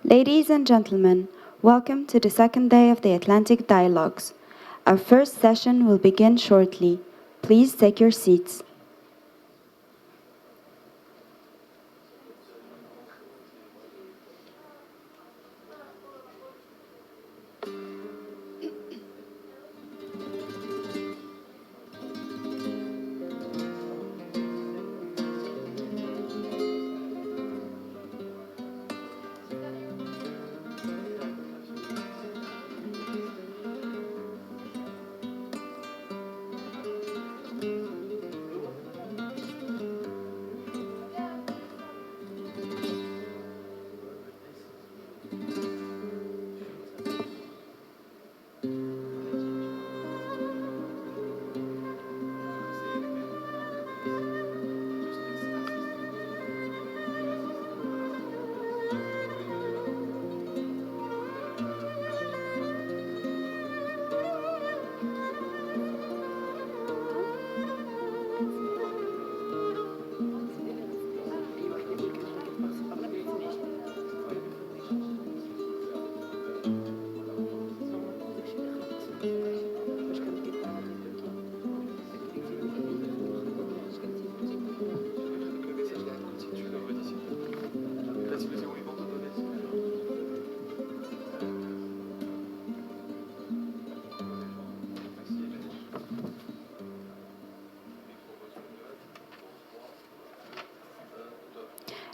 Ladies and gentlemen, welcome to the second day of the Atlantic Dialogues. Our first session will begin shortly. Please take your seats.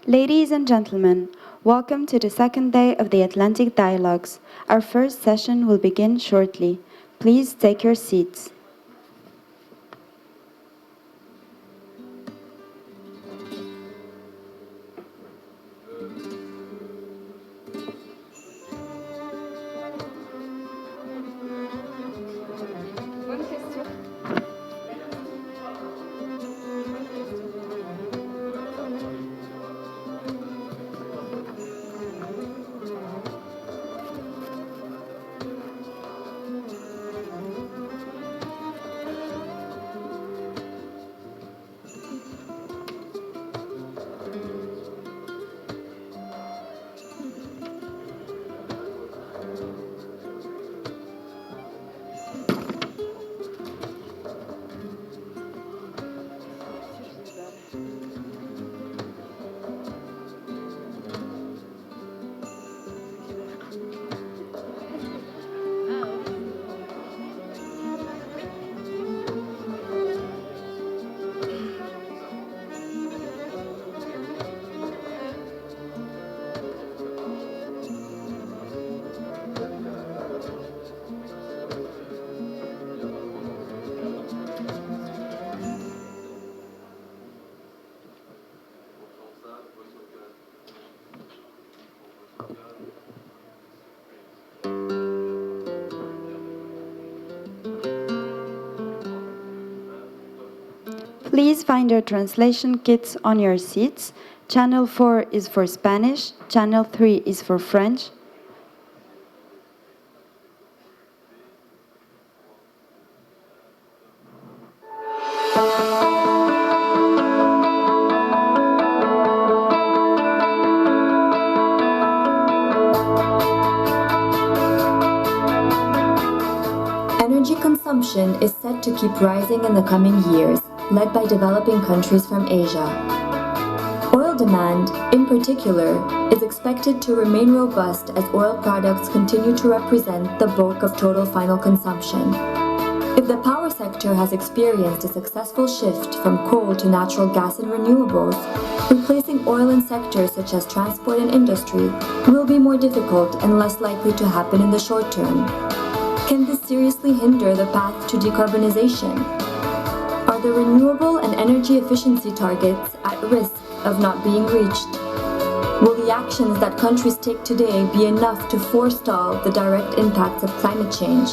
Ladies and gentlemen, welcome to the second day of the Atlantic Dialogues. Our first session will begin shortly. Please take your seats. Please find your translation kits on your seats. Channel 4 is for Spanish, Channel 3 is for French. Energy consumption is set to keep rising in the coming years, led by developing countries from Asia. Oil demand, in particular, is expected to remain robust as oil products continue to represent the bulk of total final consumption. If the power sector has experienced a successful shift from coal to natural gas and renewables, replacing oil in sectors such as transport and industry will be more difficult and less likely to happen in the short term. Can this seriously hinder the path to decarbonization? Are the renewable and energy efficiency targets at risk of not being reached? Will the actions that countries take today be enough to forestall the direct impacts of climate change,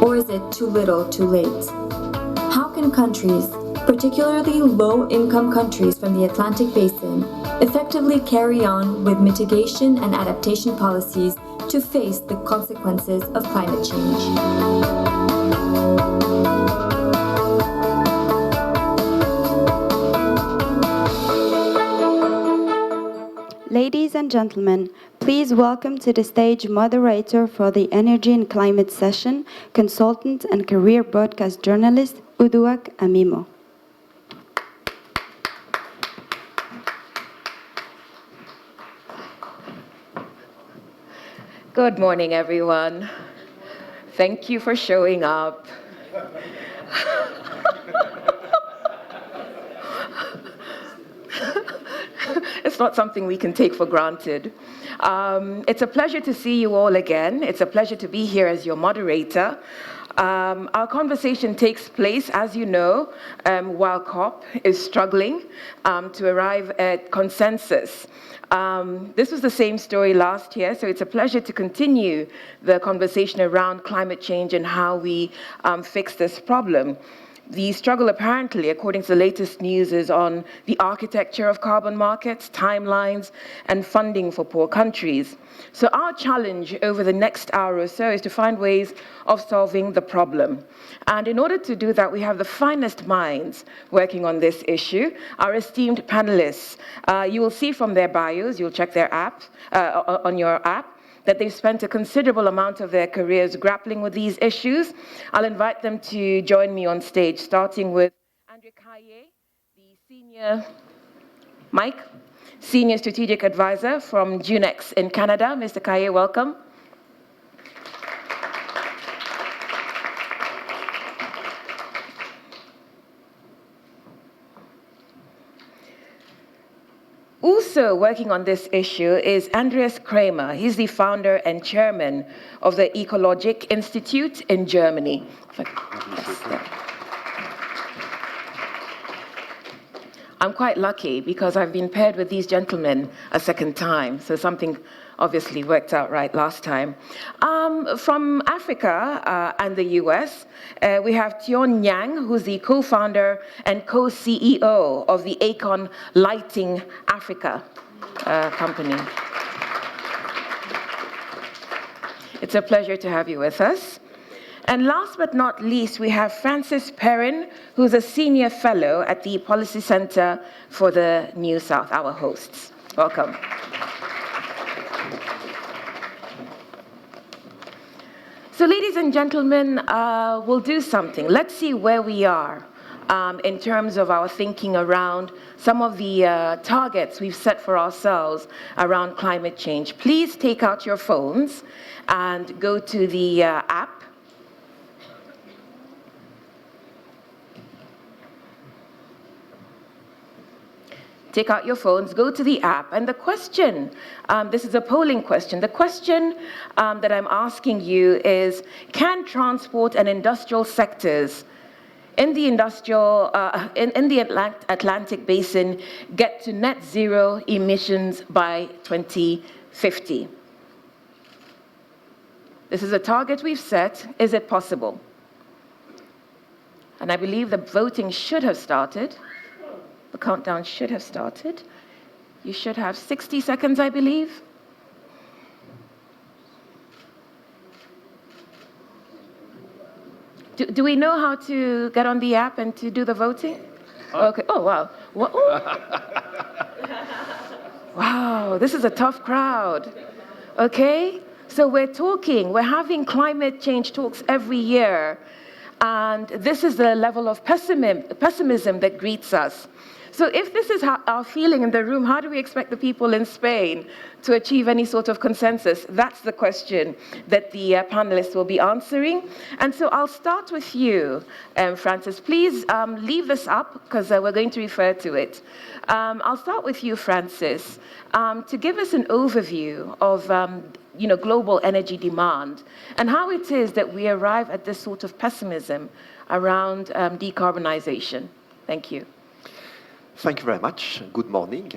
or is it too little too late? How can countries, particularly low-income countries from the Atlantic Basin, effectively carry on with mitigation and adaptation policies to face the consequences of climate change? Ladies and gentlemen, Please welcome to the stage moderator for the Energy and Climate session, consultant and career broadcast journalist, Uduak Amimo. Good morning, everyone. Thank you for showing up. It's not something we can take for granted. It's a pleasure to see you all again. It's a pleasure to be here as your moderator. Our conversation takes place, as you know, while COP is struggling to arrive at consensus. This was the same story last year, so it's a pleasure to continue the conversation around climate change and how we fix this problem. The struggle, apparently, according to the latest news, is on the architecture of carbon markets, timelines, and funding for poor countries. So our challenge over the next hour or so is to find ways of solving the problem. And in order to do that, we have the finest minds working on this issue, our esteemed panelists. You will see from their bios, you'll check their app, on your app, that they've spent a considerable amount of their careers grappling with these issues. I'll invite them to join me on stage, starting with André Caillé, the Senior Strategic Advisor from Junex in Canada. Mr. Caillé, welcome. Also working on this issue is Andreas Kraemer. He's the founder and chairman of the Ecologic Institute in Germany. I'm quite lucky because I've been paired with these gentlemen a second time, so something obviously worked out right last time. From Africa and the US, we have Thione Niang, who's the co-founder and co-CEO of the Akon Lighting Africa company. It's a pleasure to have you with us. And last but not least, we have Francis Perrin, who's a senior fellow at the Policy Center for the New South, our hosts. Welcome. So ladies and gentlemen, we'll do something. Let's see where we are in terms of our thinking around some of the targets we've set for ourselves around climate change. Please take out your phones and go to the app. Take out your phones, go to the app, and the question, this is a polling question, the question that I'm asking you is, can transport and industrial sectors in the Atlantic Basin get to net zero emissions by 2050? This is a target we've set. Is it possible? And I believe the voting should have started. The countdown should have started. You should have 60 seconds, I believe. Do we know how to get on the app and to do the voting? Okay. Oh, wow. Wow, this is a tough crowd. Okay? So we're having climate change talks every year. And this is the level of pessimism that greets us. So if this is our feeling in the room, how do we expect the people in Spain to achieve any sort of consensus? That's the question that the panelists will be answering. And so I'll start with you, Francis. Please leave this up because we're going to refer to it. I'll start with you, Francis, to give us an overview of global energy demand and how it is that we arrive at this sort of pessimism around decarbonization. Thank you. Thank you very much. Good morning.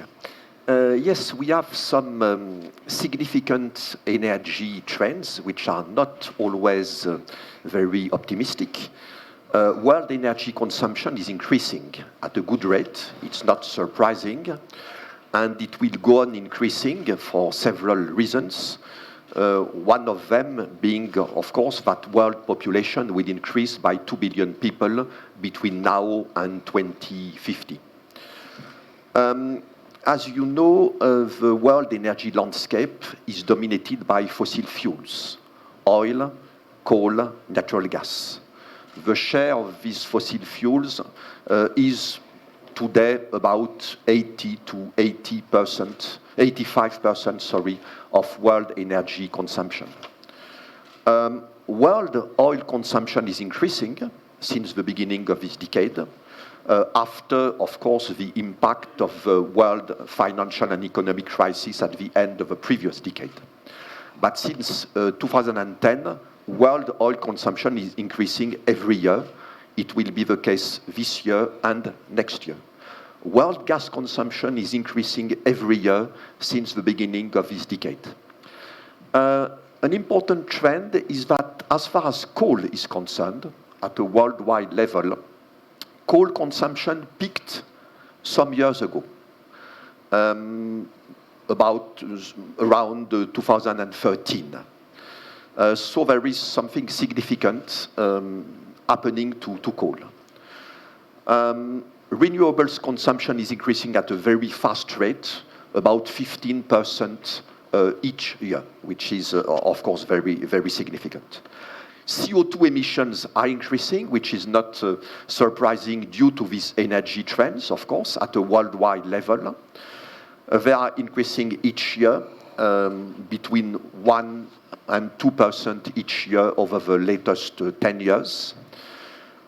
Yes, we have some significant energy trends which are not always very optimistic. World energy consumption is increasing at a good rate. It's not surprising. And it will go on increasing for several reasons. One of them being, of course, that world population will increase by 2 billion people between now and 2050. As you know, the world energy landscape is dominated by fossil fuels, oil, coal, natural gas. The share of these fossil fuels is today about 80 to 85%, sorry, of world energy consumption. World oil consumption is increasing since the beginning of this decade, after, of course, the impact of the world financial and economic crisis at the end of the previous decade. But since 2010, world oil consumption is increasing every year. It will be the case this year and next year. World gas consumption is increasing every year since the beginning of this decade. An important trend is that as far as coal is concerned, at a worldwide level, coal consumption peaked some years ago, around 2013. So there is something significant happening to coal. Renewables consumption is increasing at a very fast rate, about 15% each year, which is, of course, very, very significant. CO2 emissions are increasing, which is not surprising due to these energy trends, of course, at a worldwide level. They are increasing each year between 1 and 2% each year over the latest 10 years.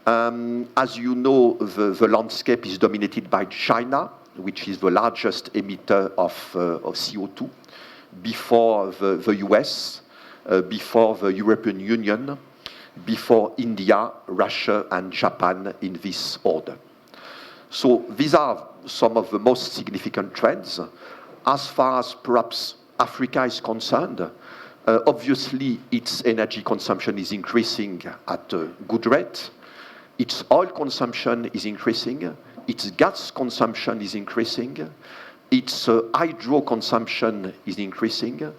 As you know, the landscape is dominated by China, which is the largest emitter of CO2, before the US, before the European Union, before India, Russia, and Japan in this order. So these are some of the most significant trends. As far as perhaps Africa is concerned, obviously its energy consumption is increasing at a good rate. Its oil consumption is increasing. Its gas consumption is increasing. Its hydro consumption is increasing.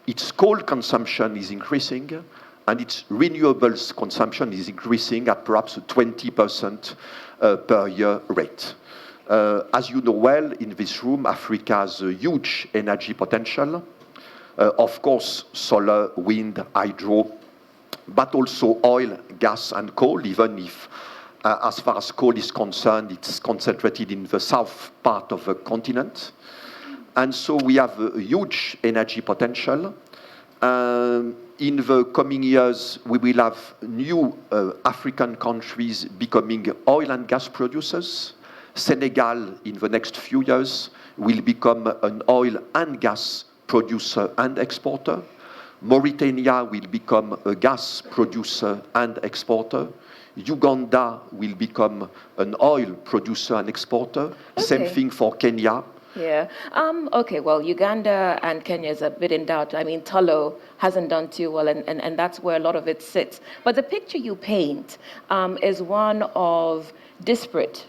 Its coal consumption is increasing. And its renewables consumption is increasing at perhaps a 20% per year rate. As you know well, in this room, Africa has a huge energy potential. Of course, solar, wind, hydro, but also oil, gas, and coal, even if, as far as coal is concerned, it's concentrated in the south part of the continent. And so we have a huge energy potential. In the coming years, we will have new African countries becoming oil and gas producers. Senegal, in the next few years, will become an oil and gas producer and exporter. Mauritania will become a gas producer and exporter. Uganda will become an oil producer and exporter. Okay. Same thing for Kenya. Yeah. Okay, well, Uganda and Kenya is a bit in doubt. I mean, Tullow hasn't done too well, and that's where a lot of it sits. But the picture you paint is one of disparate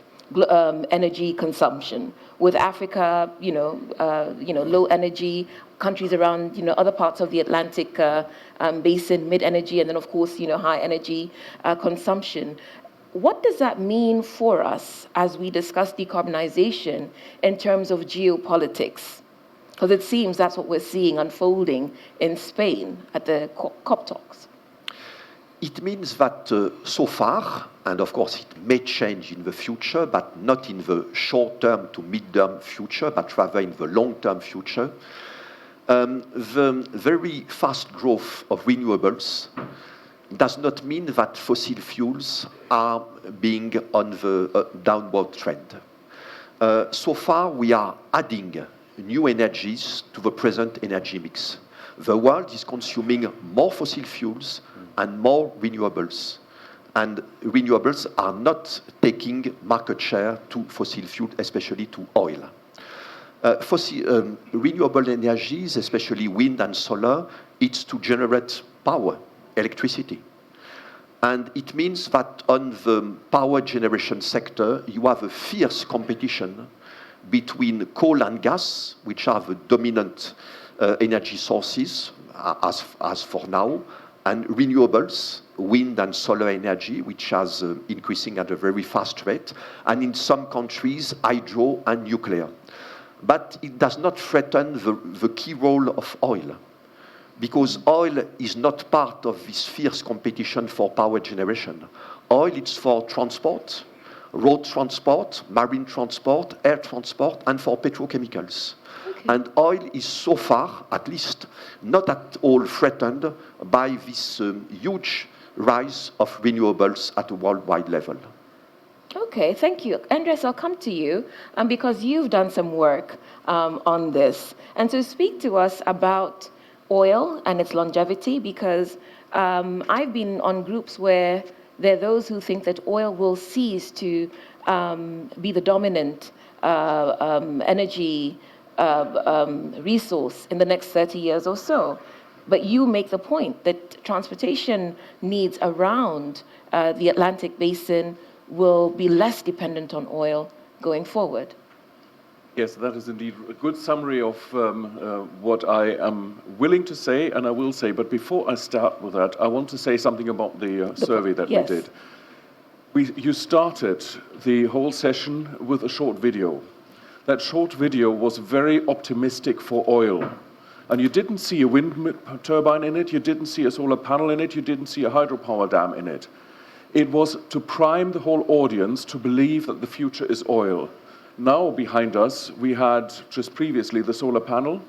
energy consumption, with Africa, low energy, countries around, other parts of the Atlantic basin, mid-energy, and then, of course, high energy consumption. What does that mean for us as we discuss decarbonization in terms of geopolitics? Because it seems that's what we're seeing unfolding in Spain at the COP talks. It means that so far, and of course it may change in the future, but not in the short-term to mid-term future, but rather in the long-term future, the very fast growth of renewables does not mean that fossil fuels are being on the downward trend. So far, we are adding new energies to the present energy mix. The world is consuming more fossil fuels and more renewables. And renewables are not taking market share to fossil fuel, especially to oil. Renewable energies, especially wind and solar, it's to generate power, electricity. And it means that on the power generation sector, you have a fierce competition between coal and gas, which are the dominant energy sources as for now, and renewables, wind and solar energy, which is increasing at a very fast rate, and in some countries, hydro and nuclear. but it does not threaten the key role of oil, because oil is not part of this fierce competition for power generation. Oil is for transport, road transport, marine transport, air transport, and for petrochemicals. Okay. And oil is so far, at least, not at all threatened by this huge rise of renewables at a worldwide level. Okay, thank you. Andreas, I'll come to you because you've done some work on this. And so speak to us about oil and its longevity, because I've been on groups where there are those who think that oil will cease to be the dominant energy resource in the next 30 years or so. But you make the point that transportation needs around the Atlantic basin will be less dependent on oil going forward. Yes, that is indeed a good summary of what I am willing to say and I will say. But before I start with that, I want to say something about the survey that we did. You started the whole session with a short video. That short video was very optimistic for oil. And you didn't see a wind turbine in it, you didn't see a solar panel in it, you didn't see a hydropower dam in it. It was to prime the whole audience to believe that the future is oil. Now behind us, we had just previously the solar panel,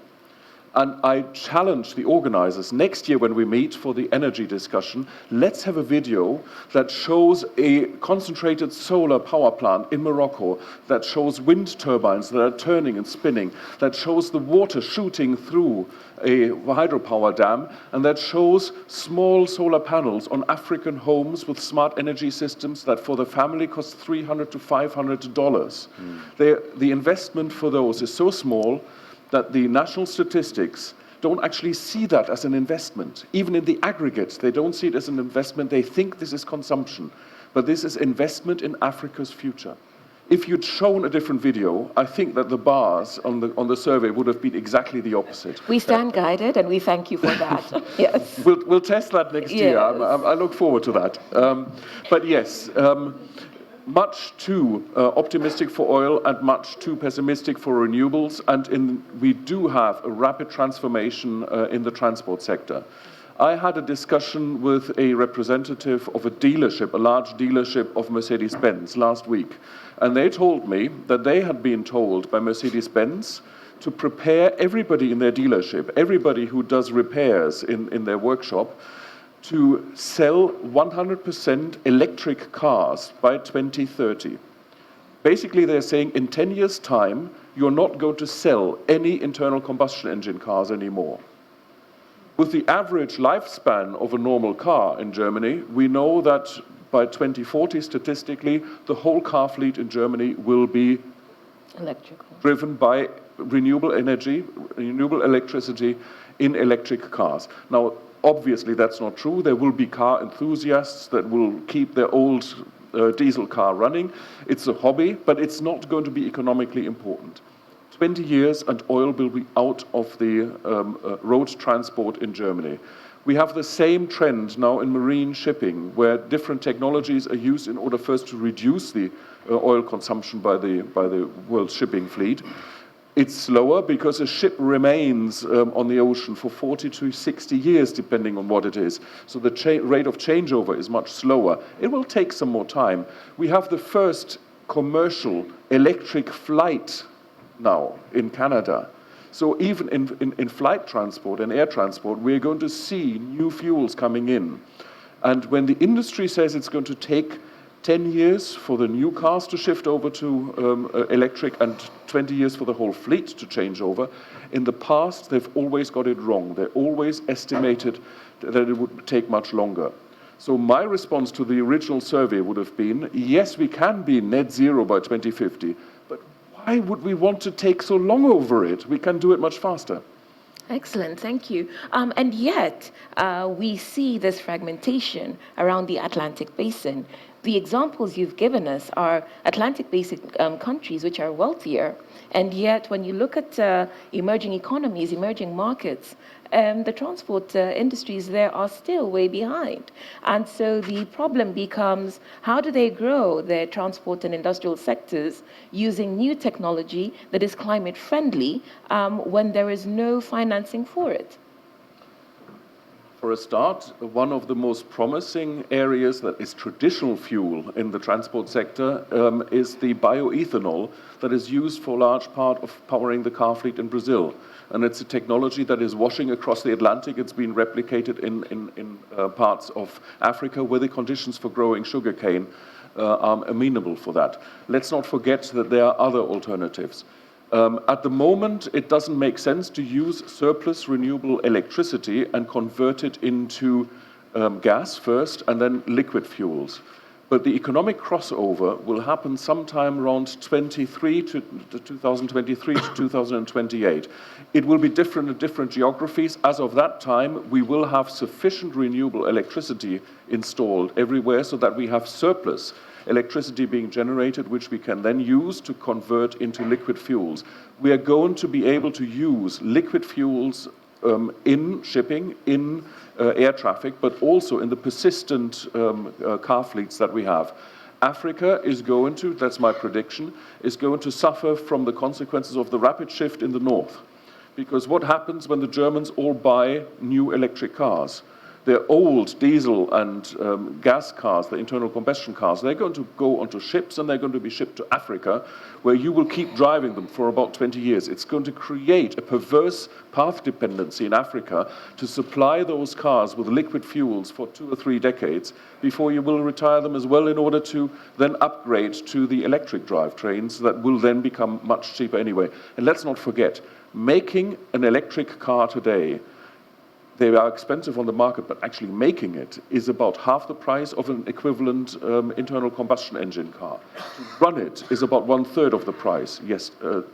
and I challenge the organizers next year when we meet for the energy discussion, let's have a video that shows a concentrated solar power plant in Morocco, that shows wind turbines that are turning and spinning, that shows the water shooting through a hydropower dam, and that shows small solar panels on African homes with smart energy systems that for the family cost $300 to $500. The investment for those is so small that the national statistics don't actually see that as an investment. Even in the aggregate, they don't see it as an investment. They think this is consumption, but this is investment in Africa's future. If you'd shown a different video, I think that the bars on the survey would have been exactly the opposite. We stand guided, and we thank you for that. Yes. We'll test that next year. I look forward to that. But yes, much too optimistic for oil and much too pessimistic for renewables, and we do have a rapid transformation in the transport sector. I had a discussion with a representative of a dealership, a large dealership of Mercedes-Benz last week, and they told me that they had been told by Mercedes-Benz to prepare everybody in their dealership, everybody who does repairs in their workshop, to sell 100% electric cars by 2030. Basically, they're saying in 10 years' time, you're not going to sell any internal combustion engine cars anymore. With the average lifespan of a normal car in Germany, we know that by 2040, statistically, the whole car fleet in Germany will be driven by renewable energy, renewable electricity in electric cars. Now, obviously, that's not true. There will be car enthusiasts that will keep their old diesel car running. It's a hobby, but it's not going to be economically important. 20 years and oil will be out of the road transport in Germany. We have the same trend now in marine shipping, where different technologies are used in order first to reduce the oil consumption by the world shipping fleet. It's slower because a ship remains on the ocean for 40 to 60 years, depending on what it is. So the rate of changeover is much slower. It will take some more time. We have the first commercial electric flight now in Canada. So even in flight transport and air transport, we're going to see new fuels coming in. And when the industry says it's going to take 10 years for the new cars to shift over to electric and 20 years for the whole fleet to change over, in the past, they've always got it wrong. They always estimated that it would take much longer. So my response to the original survey would have been, yes, we can be net zero by 2050, but why would we want to take so long over it? We can do it much faster. Excellent, thank you. And yet, we see this fragmentation around the Atlantic basin. the examples you've given us are Atlantic-based countries which are wealthier, and yet when you look at emerging economies, emerging markets, the transport industries there are still way behind. And so the problem becomes, how do they grow their transport and industrial sectors using new technology that is climate friendly when there is no financing for it? For a start, one of the most promising areas that is traditional fuel in the transport sector is the bioethanol that is used for a large part of powering the car fleet in Brazil. And it's a technology that is washing across the Atlantic. It's been replicated in parts of Africa where the conditions for growing sugarcane are amenable for that. Let's not forget that there are other alternatives. At the moment, it doesn't make sense to use surplus renewable electricity and convert it into gas first and then liquid fuels. But the economic crossover will happen sometime around 2023 to 2028. It will be different in different geographies. As of that time, we will have sufficient renewable electricity installed everywhere so that we have surplus electricity being generated, which we can then use to convert into liquid fuels. We are going to be able to use liquid fuels in shipping, in air traffic, but also in the persistent car fleets that we have. Africa is going to, that's my prediction, is going to suffer from the consequences of the rapid shift in the north. Because what happens when the Germans all buy new electric cars? Their old diesel and gas cars, the internal combustion cars, they're going to go onto ships and they're going to be shipped to Africa, where you will keep driving them for about 20 years. It's going to create a perverse path dependency in Africa to supply those cars with liquid fuels for 2 or 3 decades before you will retire them as well in order to then upgrade to the electric drivetrains that will then become much cheaper anyway. And let's not forget, making an electric car today, they are expensive on the market, but actually making it is about half the price of an equivalent internal combustion engine car. To run it is about 1/3 of the price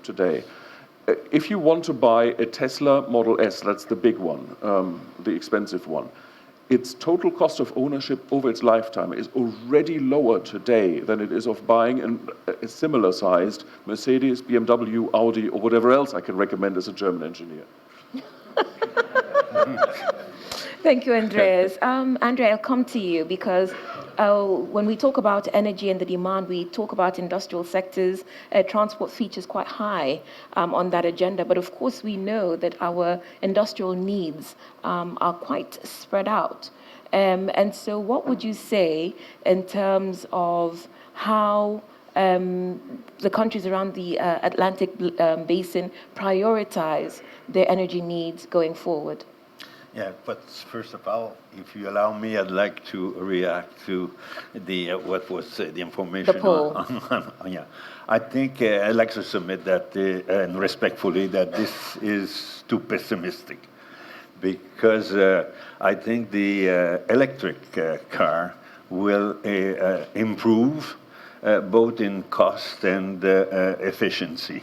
today. If you want to buy a Tesla Model S, that's the big one, the expensive one, its total cost of ownership over its lifetime is already lower today than it is of buying a similar sized Mercedes, BMW, Audi, or whatever else I can recommend as a German engineer. Thank you, Andreas. André, I'll come to you because when we talk about energy and the demand, we talk about industrial sectors. Transport features quite high on that agenda. But of course, we know that our industrial needs are quite spread out. And so what would you say in terms of how the countries around the Atlantic basin prioritize their energy needs going forward? Yeah, but first of all, if you allow me, I'd like to react to the what was the information. The poll. Yeah, I think I'd like to submit that and respectfully that this is too pessimistic, because I think the electric car will improve both in cost and efficiency.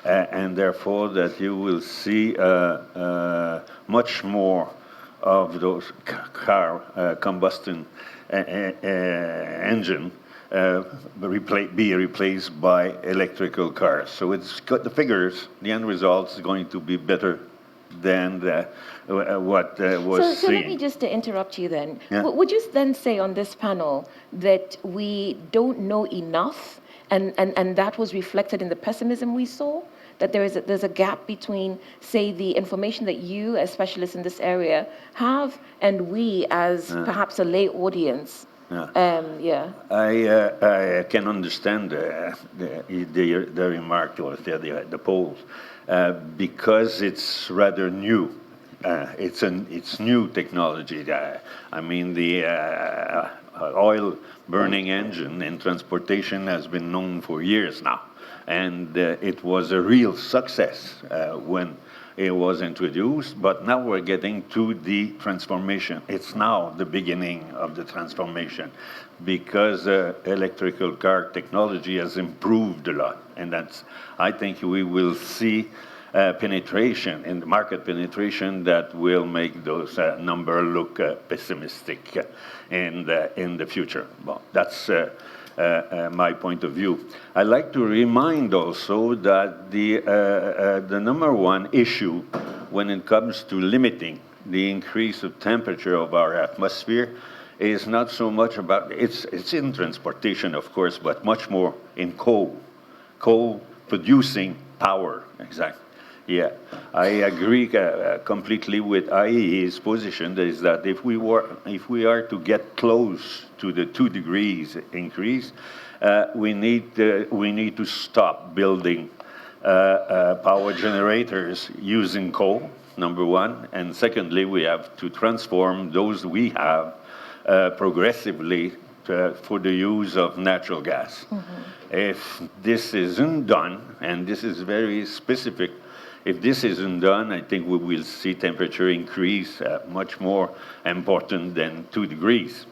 And therefore that you will see much more of those car combustion engine be replaced by electrical cars. So it's got the figures, the end result is going to be better than what was so seen. Let me just interrupt you then. Yeah. Would you then say on this panel that we don't know enough, and that was reflected in the pessimism we saw? That there's a gap between, say, the information that you, as specialists in this area, have, and we, as perhaps a lay audience. I can understand the remark or the polls because it's rather new. It's new technology. I mean, the oil burning engine in transportation has been known for years now. And it was a real success when it was introduced, but now we're getting to the transformation. It's now the beginning of the transformation because electrical car technology has improved a lot. And I think we will see penetration, in the market penetration, that will make those numbers look pessimistic in the future. Well, that's my point of view. I'd like to remind also that the number one issue when it comes to limiting the increase of temperature of our atmosphere is not so much about, it's in transportation, of course, but much more in coal producing power, exactly. Yeah, I agree completely with IEA's position, is that if we are to get close to the 2 degrees increase, we need to stop building power generators using coal, number one, and secondly, we have to transform those we have progressively for the use of natural gas. If this isn't done, and this is very specific, if this isn't done, I think we will see temperature increase much more important than 2 degrees.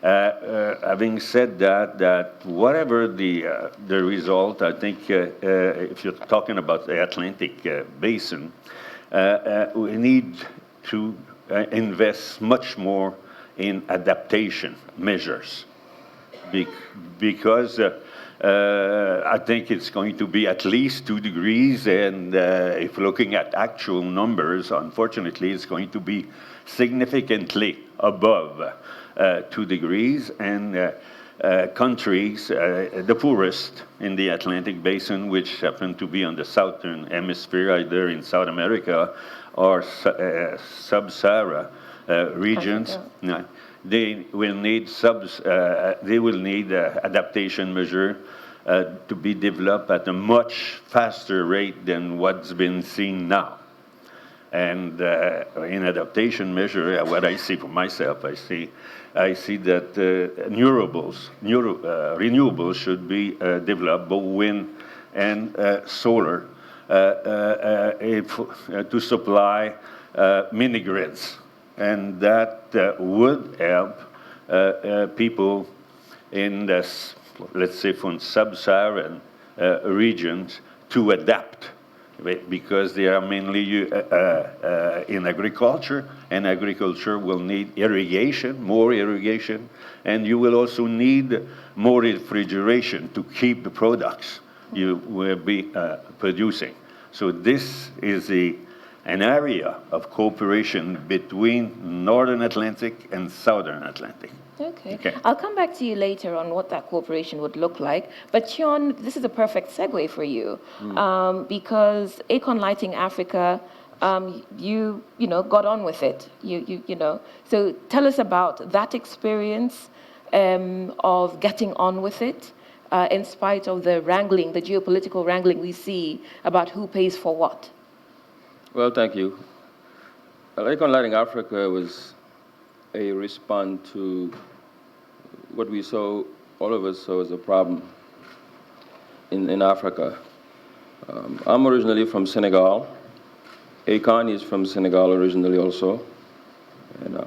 Having said that whatever the result, I think if you're talking about the Atlantic basin, we need to invest much more in adaptation measures because I think it's going to be at least 2 degrees, and if looking at actual numbers, unfortunately, it's going to be significantly above 2 degrees, and countries, the poorest in the Atlantic basin, which happen to be on the southern hemisphere, either in South America or sub-Sahara regions, they will need adaptation measure to be developed at a much faster rate than what's been seen now. And in adaptation measure, what I see for myself, I see that renewables should be developed, both wind and solar, to supply mini grids. And that would help people in this, let's say, from sub-Saharan regions to adapt, because they are mainly in agriculture, and agriculture will need irrigation, more irrigation, and you will also need more refrigeration to keep the products you will be producing. So this is an area of cooperation between Northern Atlantic and Southern Atlantic. Okay. I'll come back to you later on what that cooperation would look like. But Thione, this is a perfect segue for you, because Akon Lighting Africa, you got on with it. You know. So tell us about that experience of getting on with it, in spite of the wrangling, the geopolitical wrangling we see about who pays for what. Well, thank you. Akon Lighting Africa was a response to what we saw, all of us saw as a problem in Africa. I'm originally from Senegal. Akon is from Senegal originally also. And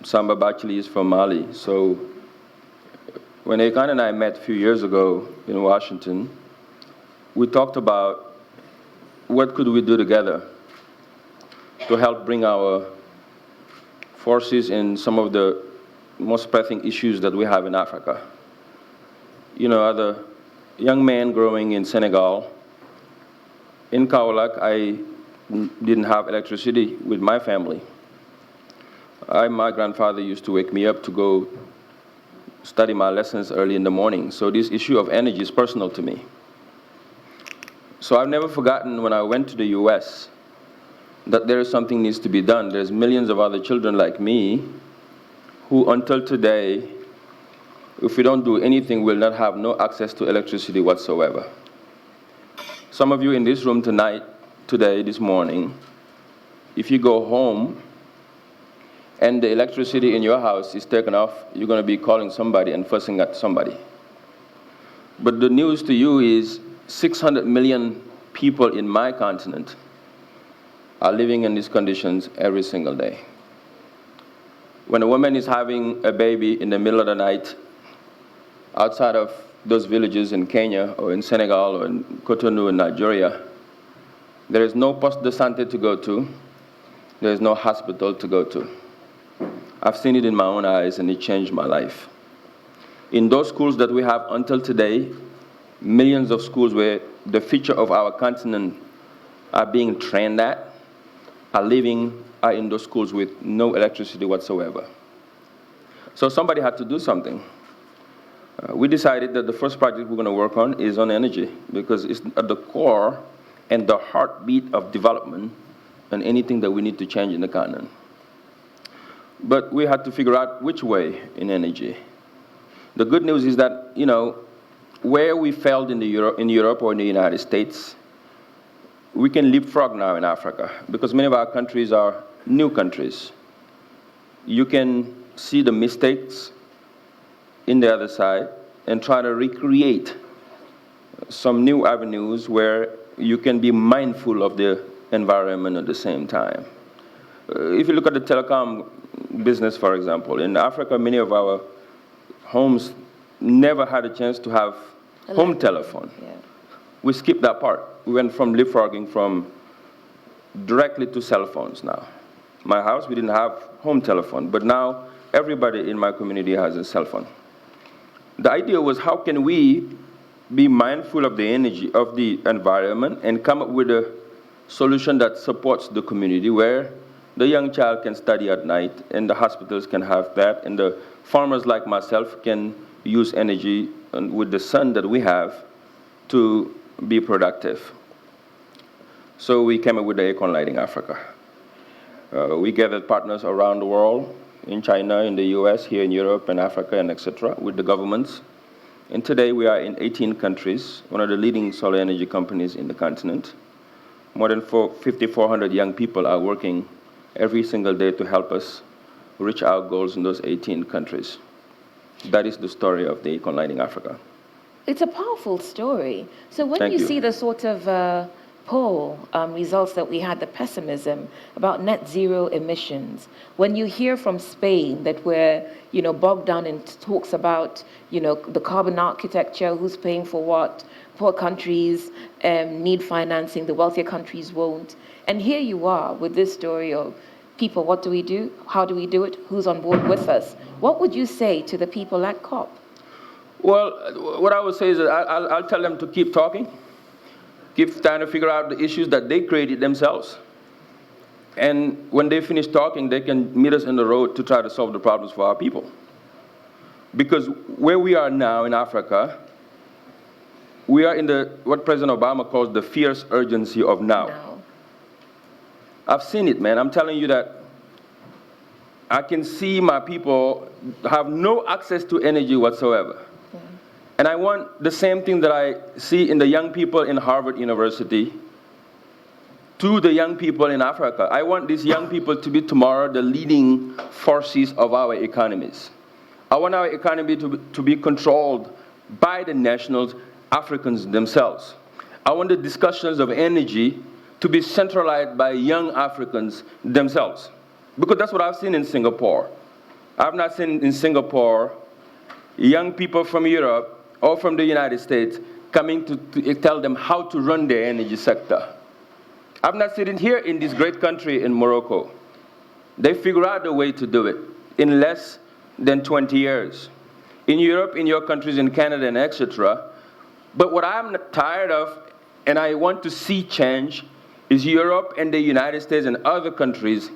Samba Bachili is from Mali. So when Akon and I met a few years ago in Washington, we talked about what could we do together to help bring our forces in some of the most pressing issues that we have in Africa. You know, as a young man growing in Senegal, in Kaolack, I didn't have electricity with my family. My grandfather used to wake me up to go study my lessons early in the morning. So this issue of energy is personal to me. So I've never forgotten when I went to the US that there is something needs to be done. There's millions of other children like me who until today, if we don't do anything, will not have no access to electricity whatsoever. Some of you in this room today, this morning, if you go home and the electricity in your house is taken off, you're going to be calling somebody and fussing at somebody. But the news to you is 600 million people in my continent are living in these conditions every single day. When a woman is having a baby in the middle of the night, outside of those villages in Kenya or in Senegal or in Cotonou in Nigeria, There is no poste de santé to go to. There is no hospital to go to. I've seen it in my own eyes, and it changed my life. In those schools that we have until today, millions of schools where the future of our continent are being trained at, are in those schools with no electricity whatsoever. So somebody had to do something. We decided that the first project we're going to work on is on energy, because it's at the core and the heartbeat of development and anything that we need to change in the continent. But we had to figure out which way in energy. The good news is that, where we failed in Europe or in the United States, we can leapfrog now in Africa, because many of our countries are new countries. You can see the mistakes in the other side and try to recreate some new avenues where you can be mindful of the environment at the same time. If you look at the telecom business, for example, in Africa, many of our homes never had a chance to have home telephone. Yeah. We skipped that part. We went from leapfrogging from directly to cell phones now. My house, we didn't have home telephone, but now everybody in my community has a cell phone. The idea was, how can we be mindful of the energy of the environment and come up with a solution that supports the community, where the young child can study at night and the hospitals can have that, and the farmers like myself can use energy with the sun that we have to be productive. So we came up with the Akon Lighting Africa. We gathered partners around the world, in China, in the US, here in Europe and Africa, and etc., with the governments. And today we are in 18 countries, one of the leading solar energy companies in the continent. More than 5,400 young people are working every single day to help us reach our goals in those 18 countries. That is the story of the Akon Lighting Africa. It's a powerful story. So when Thank you you. see the sort of poll results that we had, the pessimism about net zero emissions, when you hear from Spain that we're bogged down in talks about the carbon architecture, who's paying for what, poor countries need financing, the wealthier countries won't, and here you are with this story of people, what do we do, how do we do it, who's on board with us? What would you say to the people at COP? Well, what I would say is that I'll tell them to keep talking, keep trying to figure out the issues that they created themselves. And when they finish talking, they can meet us in the road to try to solve the problems for our people. Because where we are now in Africa, we are in what President Obama calls the fierce urgency of now. I've seen it, man. I'm telling you that I can see my people have no access to energy whatsoever. And I want the same thing that I see in the young people in Harvard University to the young people in Africa. I want these young people to be tomorrow the leading forces of our economies. I want our economy to be controlled by the nationals, Africans themselves. I want the discussions of energy to be centralized by young Africans themselves. Because that's what I've seen in Singapore. I've not seen in Singapore young people from Europe or from the United States coming to tell them how to run their energy sector. I've not seen it here in this great country in Morocco. They figure out a way to do it in less than 20 years. In Europe, in your countries, in Canada, and etc. But what I'm tired of, and I want to see change, is Europe and the United States and other countries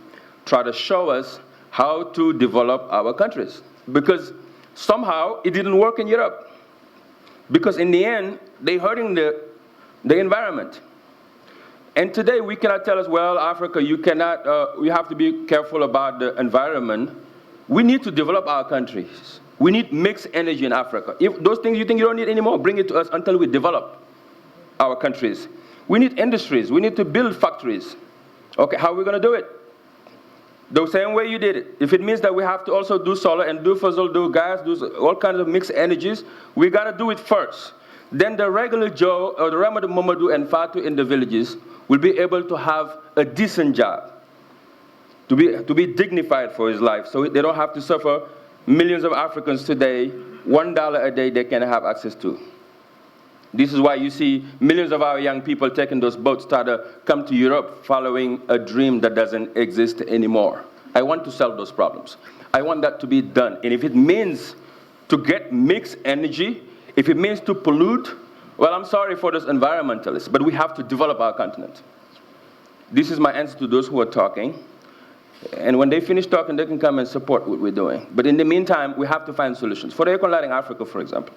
try to show us how to develop our countries. Because somehow it didn't work in Europe. Because in the end, they're hurting the environment. And today we cannot tell us, well, Africa, you cannot, we have to be careful about the environment. We need to develop our countries. We need mixed energy in Africa. If those things you think you don't need anymore, bring it to us until we develop our countries. We need industries. We need to build factories. Okay, how are we going to do it? The same way you did it. If it means that we have to also do solar and do fossil, do gas, do all kinds of mixed energies, we got to do it first. Then the regular Joe or the Ramadu Mamadou and Fatu in the villages will be able to have a decent job, to be dignified for his life, so they don't have to suffer. Millions of Africans today, $1 a day they can have access to. This is why you see millions of our young people taking those boats to come to Europe following a dream that doesn't exist anymore. I want to solve those problems. I want that to be done. And if it means to get mixed energy, if it means to pollute, well, I'm sorry for those environmentalists, but we have to develop our continent. This is my answer to those who are talking. And when they finish talking, they can come and support what we're doing. But in the meantime, we have to find solutions. For the Akon Lighting Africa, for example,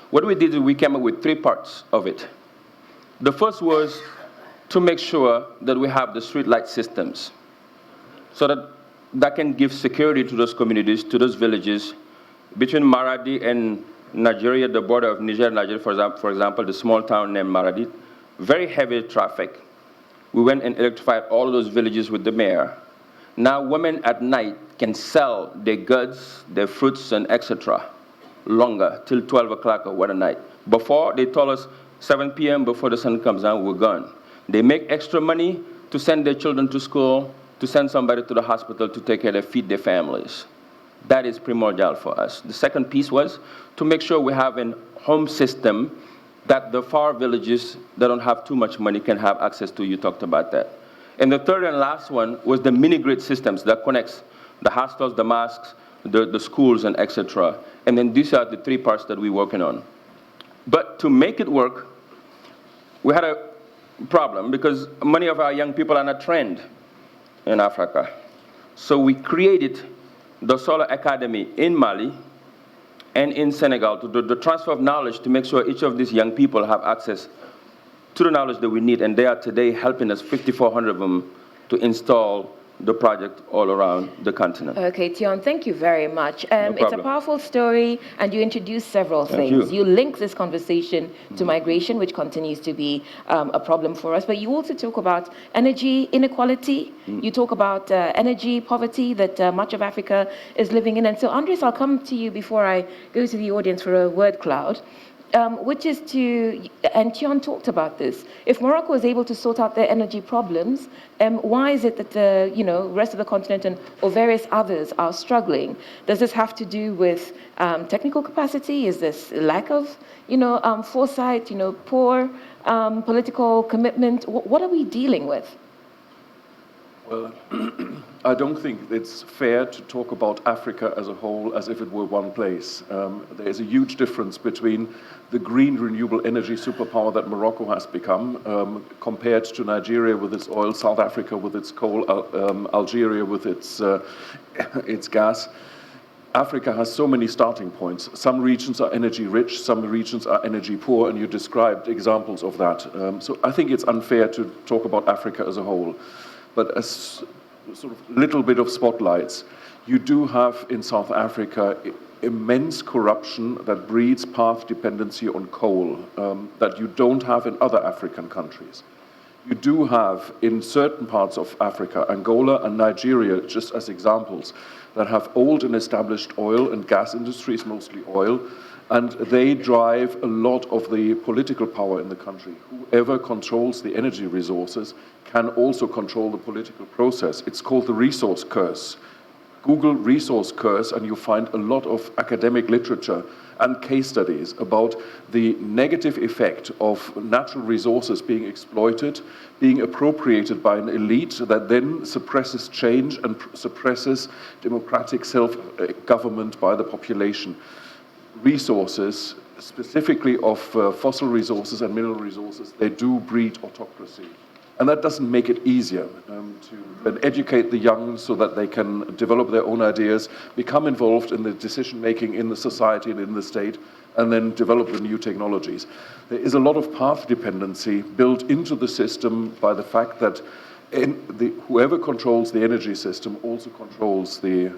what we did is we came up with 3 parts of it. The first was to make sure that we have the street light systems so that can give security to those communities, to those villages. Between Maradi and Nigeria, the border of Niger and Nigeria, for example, the small town named Maradi, very heavy traffic. We went and electrified all of those villages with the mayor. Now women at night can sell their goods, their fruits, and etc. longer, till 12 o'clock or what a night. Before, they told us 7 p.m. before the sun comes down, we're gone. They make extra money to send their children to school, to send somebody to the hospital to take care of feed their families. That is primordial for us. The second piece was to make sure we have a home system that the far villages that don't have too much money can have access to. You talked about that. And the third and last one was the mini-grid systems that connects the hostels, the mosques, the schools, and etc. And then these are the 3 parts that we're working on. But to make it work, we had a problem because many of our young people are not trained in Africa. So we created the Solar Academy in Mali and in Senegal to do the transfer of knowledge to make sure each of these young people have access to the knowledge that we need. And they are today helping us, 5,400 of them, to install the project all around the continent. Okay, Thione, thank you very much. No it's a powerful story, and you introduced several things. You link this conversation to migration, which continues to be a problem for us, but you also talk about energy inequality. You talk about energy poverty that much of Africa is living in. And so, Andreas, I'll come to you before I go to the audience for a word cloud. Which is and Thione talked about this, if Morocco is able to sort out their energy problems, why is it that the rest of the continent or various others are struggling? Does this have to do with technical capacity? Is this lack of foresight, poor political commitment? What are we dealing with? Well, I don't think it's fair to talk about Africa as a whole as if it were one place. There is a huge difference between the green renewable energy superpower that Morocco has become compared to Nigeria with its oil, South Africa with its coal, Algeria with its gas. Africa has so many starting points. Some regions are energy rich, some regions are energy poor, and you described examples of that. So I think it's unfair to talk about Africa as a whole. But as sort of little bit of spotlights, you do have in South Africa immense corruption that breeds path dependency on coal that you don't have in other African countries. You do have in certain parts of Africa, Angola and Nigeria, just as examples, that have old and established oil and gas industries, mostly oil, and they drive a lot of the political power in the country. Whoever controls the energy resources can also control the political process. It's called the resource curse. Google resource curse and you find a lot of academic literature and case studies about the negative effect of natural resources being exploited, being appropriated by an elite that then suppresses change and suppresses democratic self-government by the population. Resources, specifically of fossil resources and mineral resources, they do breed autocracy. And that doesn't make it easier to educate the young so that they can develop their own ideas, become involved in the decision-making in the society and in the state, and then develop the new technologies. There is a lot of path dependency built into the system by the fact that whoever controls the energy system also controls the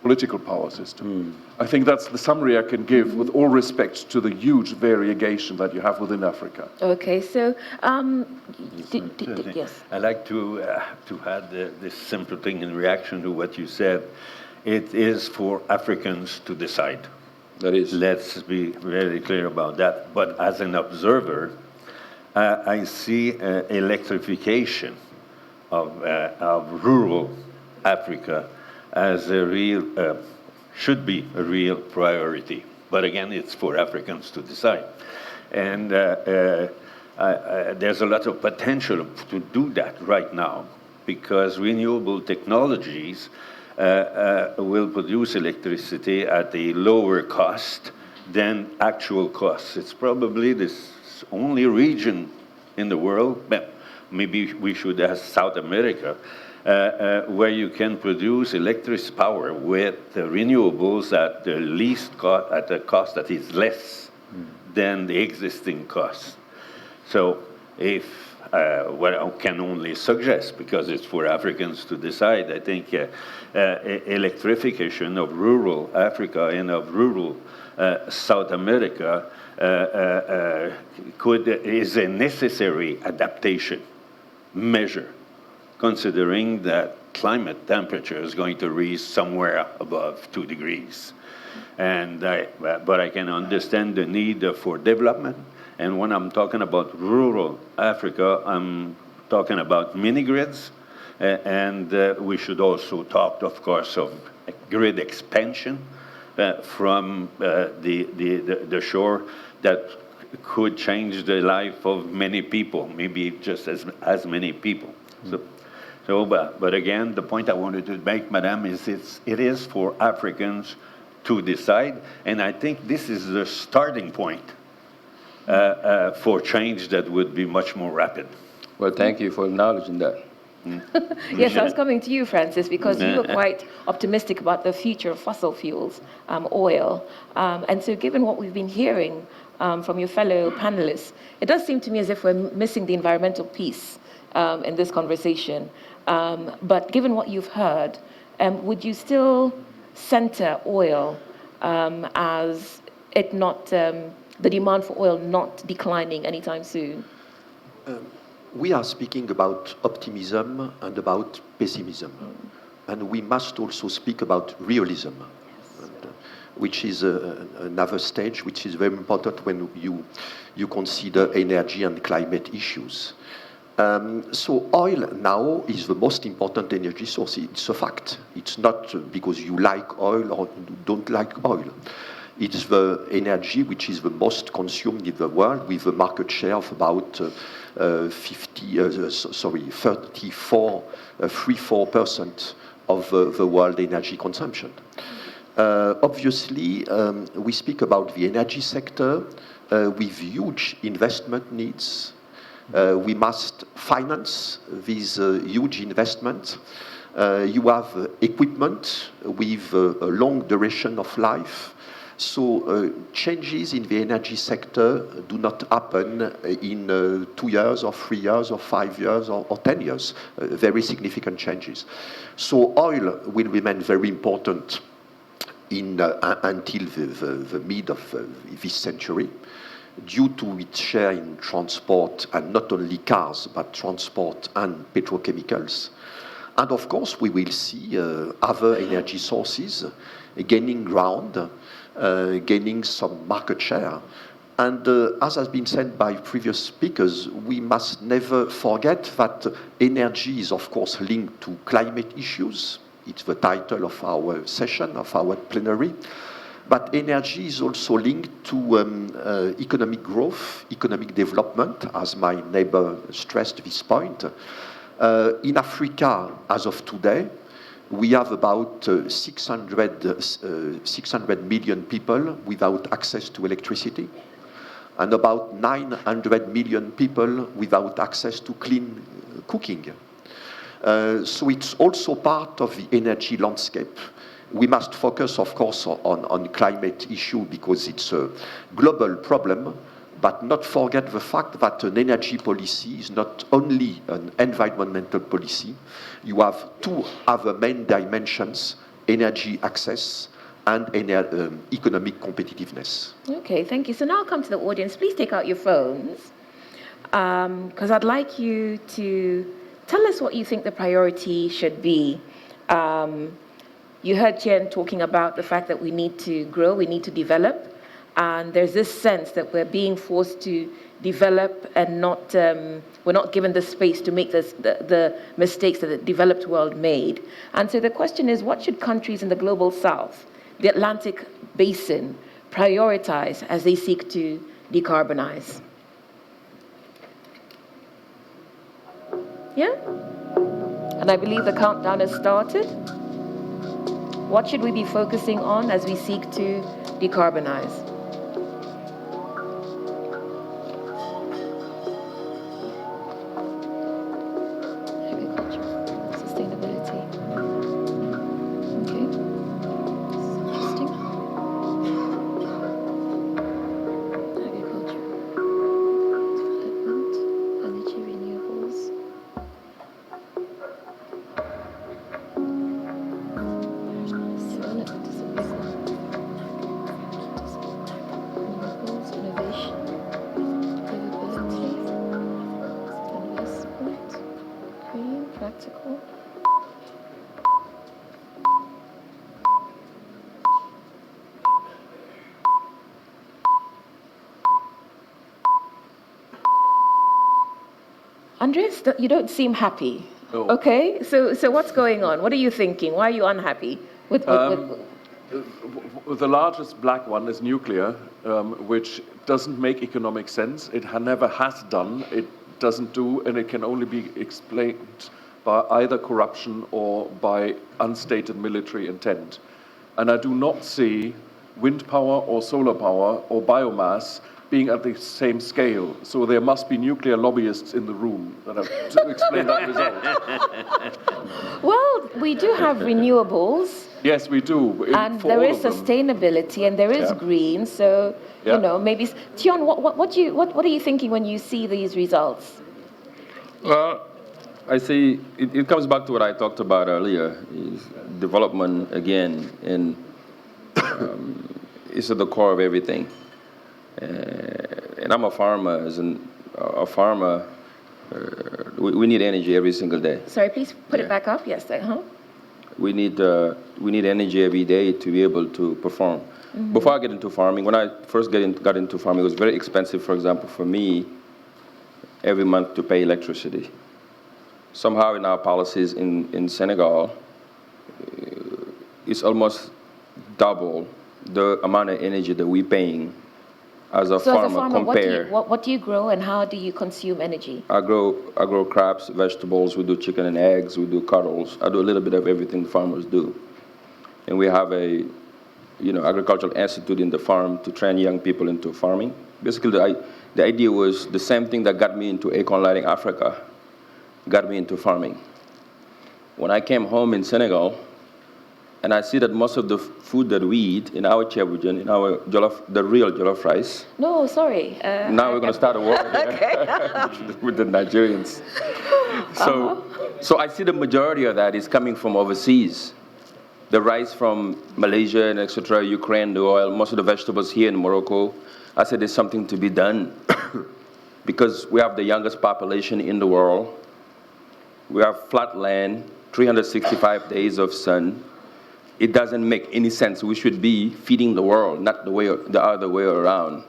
political power system. I think that's the summary I can give with all respect to the huge variegation that you have within Africa. Okay, so yes. I'd like to add this simple thing in reaction to what you said. It is for Africans to decide. That is. Let's be very clear about that. But as an observer, I see electrification of rural Africa as a real, should be a real priority. But again, it's for Africans to decide. And there's a lot of potential to do that right now, because renewable technologies will produce electricity at a lower cost than actual costs. It's probably this only region in the world, maybe we should ask South America, where you can produce electric power with renewables at the least cost, at a cost that is less than the existing cost. So if what I can only suggest, because it's for Africans to decide, I think electrification of rural Africa and of rural South America is a necessary adaptation measure, considering that climate temperature is going to reach somewhere above 2 degrees. But I can understand the need for development. And when I'm talking about rural Africa, I'm talking about mini-grids. And we should also talk, of course, of grid expansion from the shore that could change the life of many people, maybe just as many people. But again, the point I wanted to make, Madame, is it is for Africans to decide, and I think this is the starting point for change that would be much more rapid. Well, thank you for acknowledging that. Yes, I was coming to you, Francis, because you were quite optimistic about the future of fossil fuels, oil. And so given what we've been hearing from your fellow panelists, it does seem to me as if we're missing the environmental piece in this conversation. But given what you've heard, would you still center oil as it not, the demand for oil not declining anytime soon? We are speaking about optimism and about pessimism. And we must also speak about realism, which is another stage which is very important when you consider energy and climate issues. So oil now is the most important energy source. It's a fact. It's not because you like oil or don't like oil. It's the energy which is the most consumed in the world, with a market share of about 34% of the world energy consumption. Obviously, we speak about the energy sector with huge investment needs. We must finance these huge investments. You have equipment with a long duration of life. So changes in the energy sector do not happen in 2 years or 3 years or 5 years or 10 years, very significant changes. So oil will remain very important until the mid of this century, due to its share in transport, and not only cars, but transport and petrochemicals. And of course, we will see other energy sources gaining ground, gaining some market share. And as has been said by previous speakers, we must never forget that energy is, of course, linked to climate issues. It's the title of our session, of our plenary. But energy is also linked to economic growth, economic development, as my neighbor stressed this point. In Africa, as of today, we have about 600 million people without access to electricity, and about 900 million people without access to clean cooking. So it's also part of the energy landscape. We must focus, of course, on climate issue because it's a global problem, but not forget the fact that an energy policy is not only an environmental policy. You have two other main dimensions: energy access and economic competitiveness. Okay, thank you. So now I'll come to the audience. Please take out your phones, because I'd like you to tell us what you think the priority should be. You heard Thione talking about the fact that we need to grow, we need to develop, and there's this sense that we're being forced to develop and not, we're not given the space to make the mistakes that the developed world made. And so the question is, what should countries in the global south, the Atlantic basin, prioritize as they seek to decarbonize? Yeah? And I believe the countdown has started. What should we be focusing on as we seek to decarbonize? Agriculture, sustainability. Okay. Interesting. Agriculture, development, energy, renewables. Development is a big one. Renewables, innovation, capability, investment, green, practical. Andreas, you don't seem happy. No. Okay, so what's going on? What are you thinking? Why are you unhappy with The largest black one is nuclear, which doesn't make economic sense. It never has done. It doesn't do, and it can only be explained by either corruption or by unstated military intent. And I do not see wind power or solar power or biomass being at the same scale. So there must be nuclear lobbyists in the room that have to explain that result. Well, we do have renewables. Yes, we do. And there is sustainability and there is green. So, you know, maybe... Thione, what are you thinking when you see these results? Well, I see it comes back to what I talked about earlier, is development again, and it's at the core of everything. And I'm a farmer, we need energy every single day. Sorry, please put it back up. Yes, We need energy every day to be able to perform. Mm-hmm. Before I get into farming, when I first got into farming, it was very expensive, for example, for me, every month to pay electricity. Somehow in our policies in Senegal, it's almost double the amount of energy that we're paying as a farmer compared. What do you grow and how do you consume energy? I grow crops, vegetables, we do chicken and eggs, we do cattle. I do a little bit of everything the farmers do. And we have a agricultural institute in the farm to train young people into farming. Basically, the idea was the same thing that got me into Akon Lighting Africa, got me into farming. When I came home in Senegal, and I see that most of the food that we eat in our Chebujan, in our jollof, the real jollof rice. No, sorry. Now we're going to start a war with the Nigerians. So I see the majority of that is coming from overseas. The rice from Malaysia and etc., Ukraine, the oil, most of the vegetables here in Morocco. I said there's something to be done because we have the youngest population in the world. We have flat land, 365 days of sun. It doesn't make any sense. We should be feeding the world, not the other way around.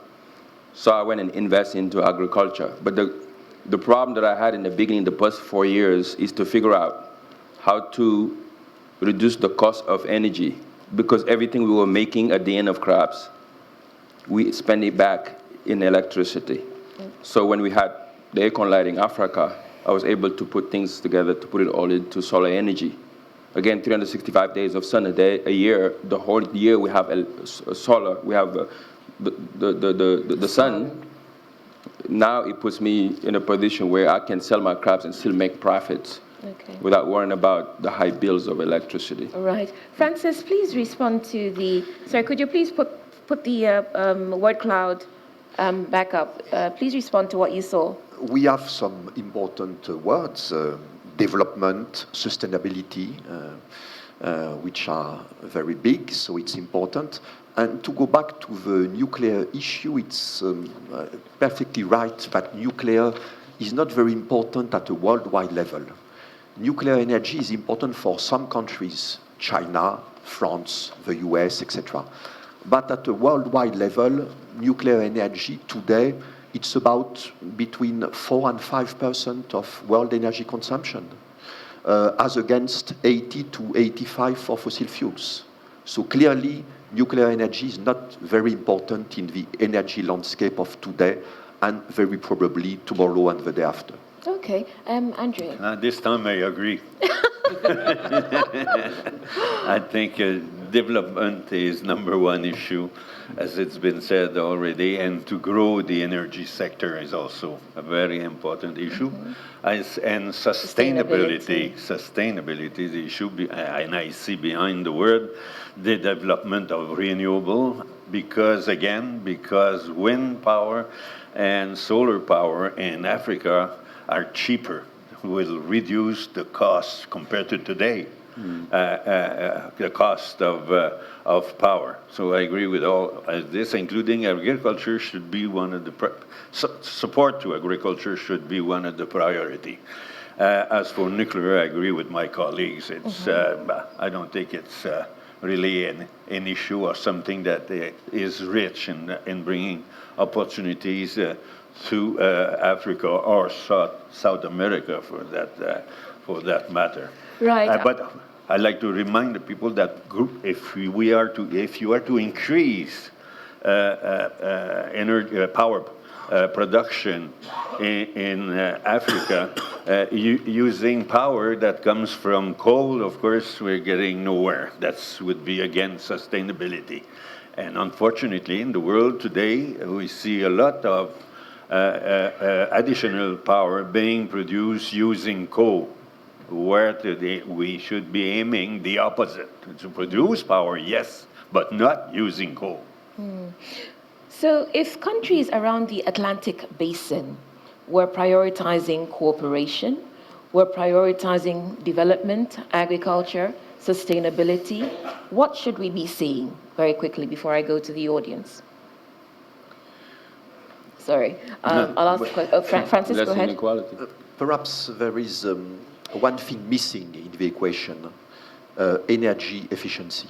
So I went and invested into agriculture. But the problem that I had in the beginning, the past 4 years, is to figure out how to reduce the cost of energy, because everything we were making at the end of crops, we spend it back in electricity. So when we had the Akon Lighting Africa, I was able to put things together to put it all into solar energy. Again, 365 days of sun a year. The whole year we have solar. We have the sun. Now it puts me in a position where I can sell my crops and still make profits without worrying about the high bills of electricity. All right. Francis, please respond to the... Sorry, could you please put the word cloud back up? Please respond to what you saw. We have some important words. Development, sustainability, which are very big, so it's important. And to go back to the nuclear issue, it's perfectly right that nuclear is not very important at a worldwide level. Nuclear energy is important for some countries, China, France, the US, etc. But at a worldwide level, nuclear energy today, it's about between 4 and 5% of world energy consumption, as against 80 to 85 for fossil fuels. So clearly, nuclear energy is not very important in the energy landscape of today and very probably tomorrow and the day after. Okay, André. This time I agree. I think development is number one issue, as it's been said already, and to grow the energy sector is also a very important issue. And sustainability is the issue, and I see behind the word the development of renewable, because wind power and solar power in Africa are cheaper, will reduce the cost compared to today, the cost of power. So I agree with all this, including agriculture should be one of the, support to agriculture should be one of the priority. As for nuclear, I agree with my colleagues. It's, I don't think it's really an issue or something that is rich in bringing opportunities to Africa or South America for that matter. Right. But I like to remind the people that if you are to increase energy power production in Africa using power that comes from coal, of course, we're getting nowhere. That would be again sustainability. And unfortunately, in the world today, we see a lot of additional power being produced using coal, where today we should be aiming the opposite, to produce power, yes, but not using coal. So if countries around the Atlantic basin were prioritizing cooperation, were prioritizing development, agriculture, sustainability, what should we be seeing? Very quickly before I go to the audience. Sorry, I'll ask Francis, go ahead. Inequality. Perhaps there is one thing missing in the equation, energy efficiency.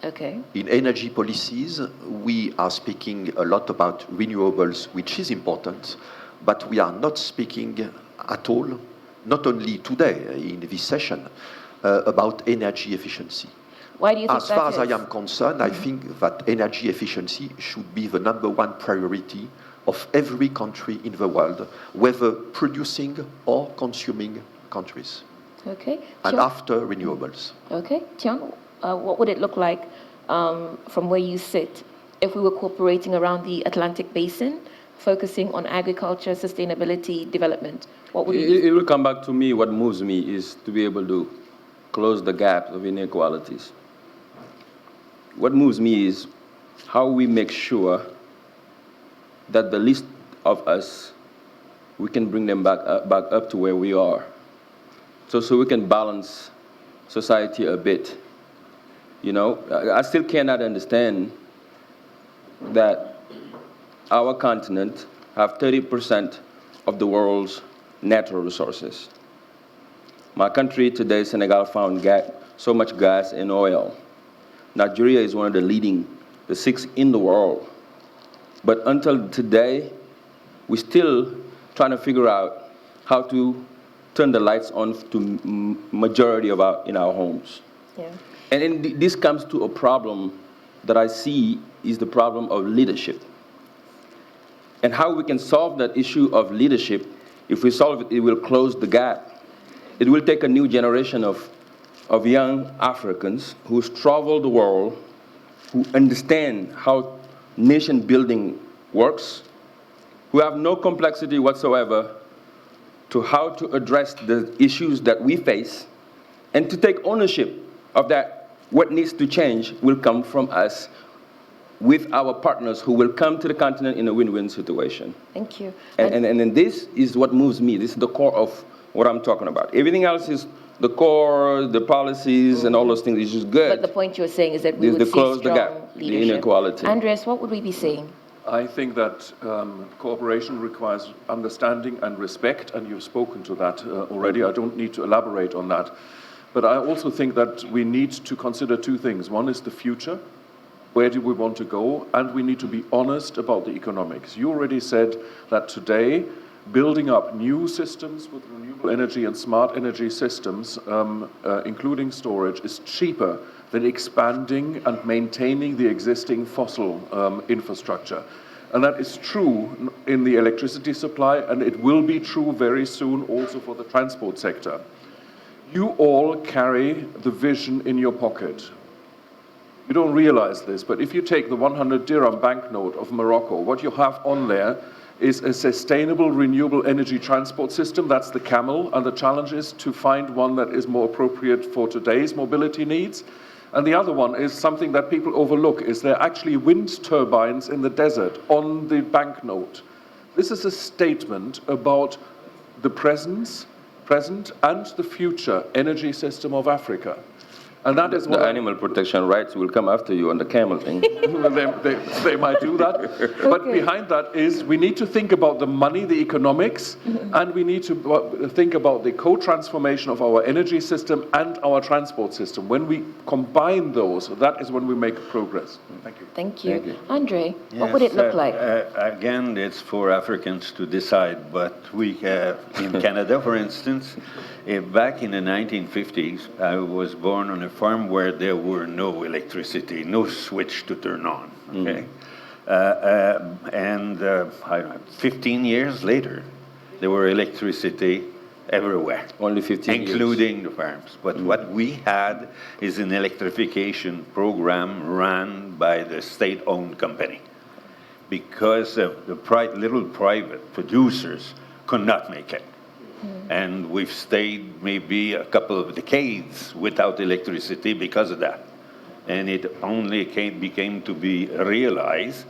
Okay. In energy policies, we are speaking a lot about renewables, which is important, but we are not speaking at all, not only today in this session, about energy efficiency. Why do you think as that far is? as I am concerned, I think that energy efficiency should be the #1 priority of every country in the world, whether producing or consuming countries. Okay. And after renewables. Okay. Thione, what would it look like from where you sit if we were cooperating around the Atlantic basin, focusing on agriculture, sustainability, development? What would it will come back to me. What moves me is to be able to close the gap of inequalities. What moves me is how we make sure that the least of us, we can bring them back up to where we are. So we can balance society a bit. You know, I still cannot understand that our continent have 30% of the world's natural resources. My country today, Senegal, found so much gas and oil. Nigeria is one of the 6 in the world. But until today, we're still trying to figure out how to turn the lights on to majority of in our homes. Yeah. And this comes to a problem that I see is the problem of leadership. And how we can solve that issue of leadership, if we solve it, it will close the gap. It will take a new generation of young Africans who's traveled the world, who understand how nation building works, who have no complexity whatsoever to how to address the issues that we face, and to take ownership of that. What needs to change will come from us with our partners who will come to the continent in a win-win situation. Thank you. And this is what moves me. This is the core of what I'm talking about. Everything else is the core, the policies, and all those things is just good. But the point you're saying is that we would see close the strong gap, leadership. the inequality. Andreas, what would we be saying? I think that cooperation requires understanding and respect, and you've spoken to that already. I don't need to elaborate on that. But I also think that we need to consider 2 things. One is the future. Where do we want to go? And we need to be honest about the economics. You already said that today, building up new systems with renewable energy and smart energy systems, including storage, is cheaper than expanding and maintaining the existing fossil infrastructure. And that is true in the electricity supply, and it will be true very soon also for the transport sector. You all carry the vision in your pocket. You don't realize this, but if you take the 100 dirham banknote of Morocco, what you have on there is a sustainable renewable energy transport system. That's the camel, and the challenge is to find one that is more appropriate for today's mobility needs. And the other one is something that people overlook, is there are actually wind turbines in the desert on the banknote. This is a statement about the present and the future energy system of Africa. And that is what the animal protection rights will come after you on the camel thing. they might do that. But behind that is we need to think about the money, the economics, and we need to think about the co-transformation of our energy system and our transport system. When we combine those, that is when we make progress. Thank you. Thank you. André, what would it look like? Again, it's for Africans to decide, but we in Canada, for instance, back in the 1950s, I was born on a farm where there were no electricity, no switch to turn on, okay? And 15 years later, there were electricity everywhere. Only 15 years. Including the farms. But what we had is an electrification program run by the state-owned company, because the little private producers could not make it. And we've stayed maybe a couple of decades without electricity because of that. And it only became to be realized,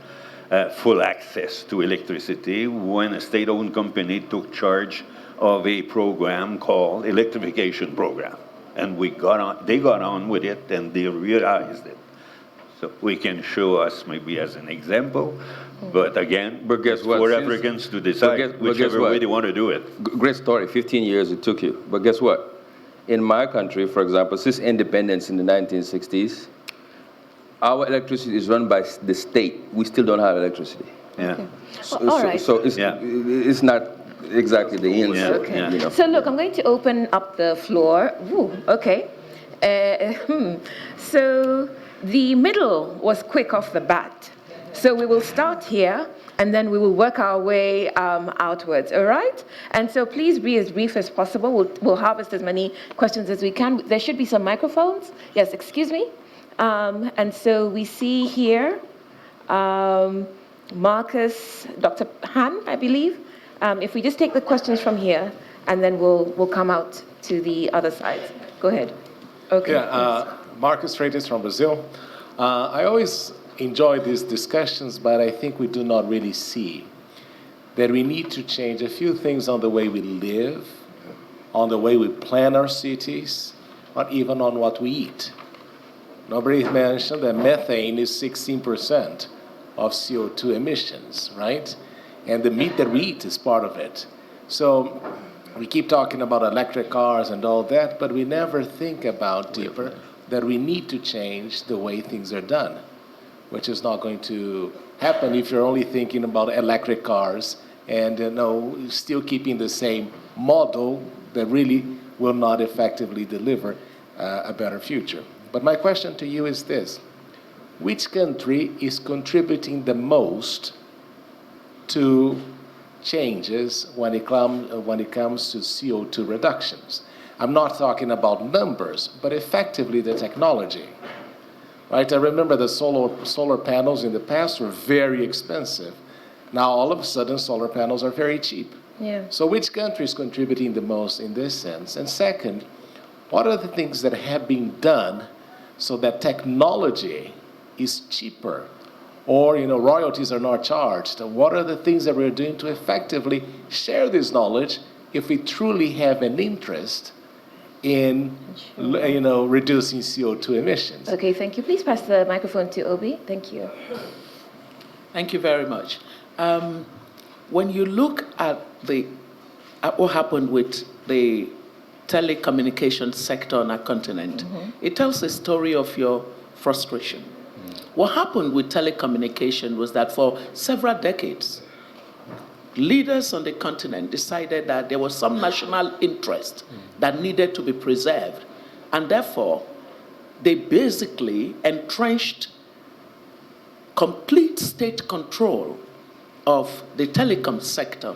full access to electricity, when a state-owned company took charge of a program called Electrification Program. And they got on with it, and they realized it. So we can show us maybe as an example, but again, guess what? for Africans to decide whichever way they want to do it. Great story, 15 years it took you. But guess what? In my country, for example, since independence in the 1960s, our electricity is run by the state. We still don't have electricity. Yeah. Okay. All right. So it's not exactly the answer. Yeah. Okay. Yeah. You know. So look, I'm going to open up the floor. Ooh, okay. So the middle was quick off the bat. So we will start here, and then we will work our way outwards, all right? And so please be as brief as possible. We'll harvest as many questions as we can. There should be some microphones. Yes, excuse me. And so we see here Marcus, Dr. Han, I believe. If we just take the questions from here, and then we'll come out to the other side. Go ahead. Okay. Yeah, Marcus Freitas from Brazil. I always enjoy these discussions, but I think we do not really see that we need to change a few things on the way we live, on the way we plan our cities, or even on what we eat. Nobody mentioned that methane is 16% of CO2 emissions, right? And the meat that we eat is part of it. So we keep talking about electric cars and all that, but we never think about deeper that we need to change the way things are done, which is not going to happen if you're only thinking about electric cars and still keeping the same model that really will not effectively deliver a better future. But my question to you is this: which country is contributing the most to changes when it comes to CO2 reductions? I'm not talking about numbers, but effectively the technology. Right? I remember the solar panels in the past were very expensive. Now all of a sudden solar panels are very cheap. Yeah. So which country is contributing the most in this sense? And second, what are the things that have been done so that technology is cheaper, or royalties are not charged? What are the things that we're doing to effectively share this knowledge if we truly have an interest in reducing CO2 emissions? Okay, thank you. Please pass the microphone to Obi. Thank you. Thank you very much. When you look at what happened with the telecommunications sector on our continent, it tells a story of your frustration. What happened with telecommunication was that for several decades, leaders on the continent decided that there was some national interest that needed to be preserved, and therefore they basically entrenched complete state control of the telecom sector.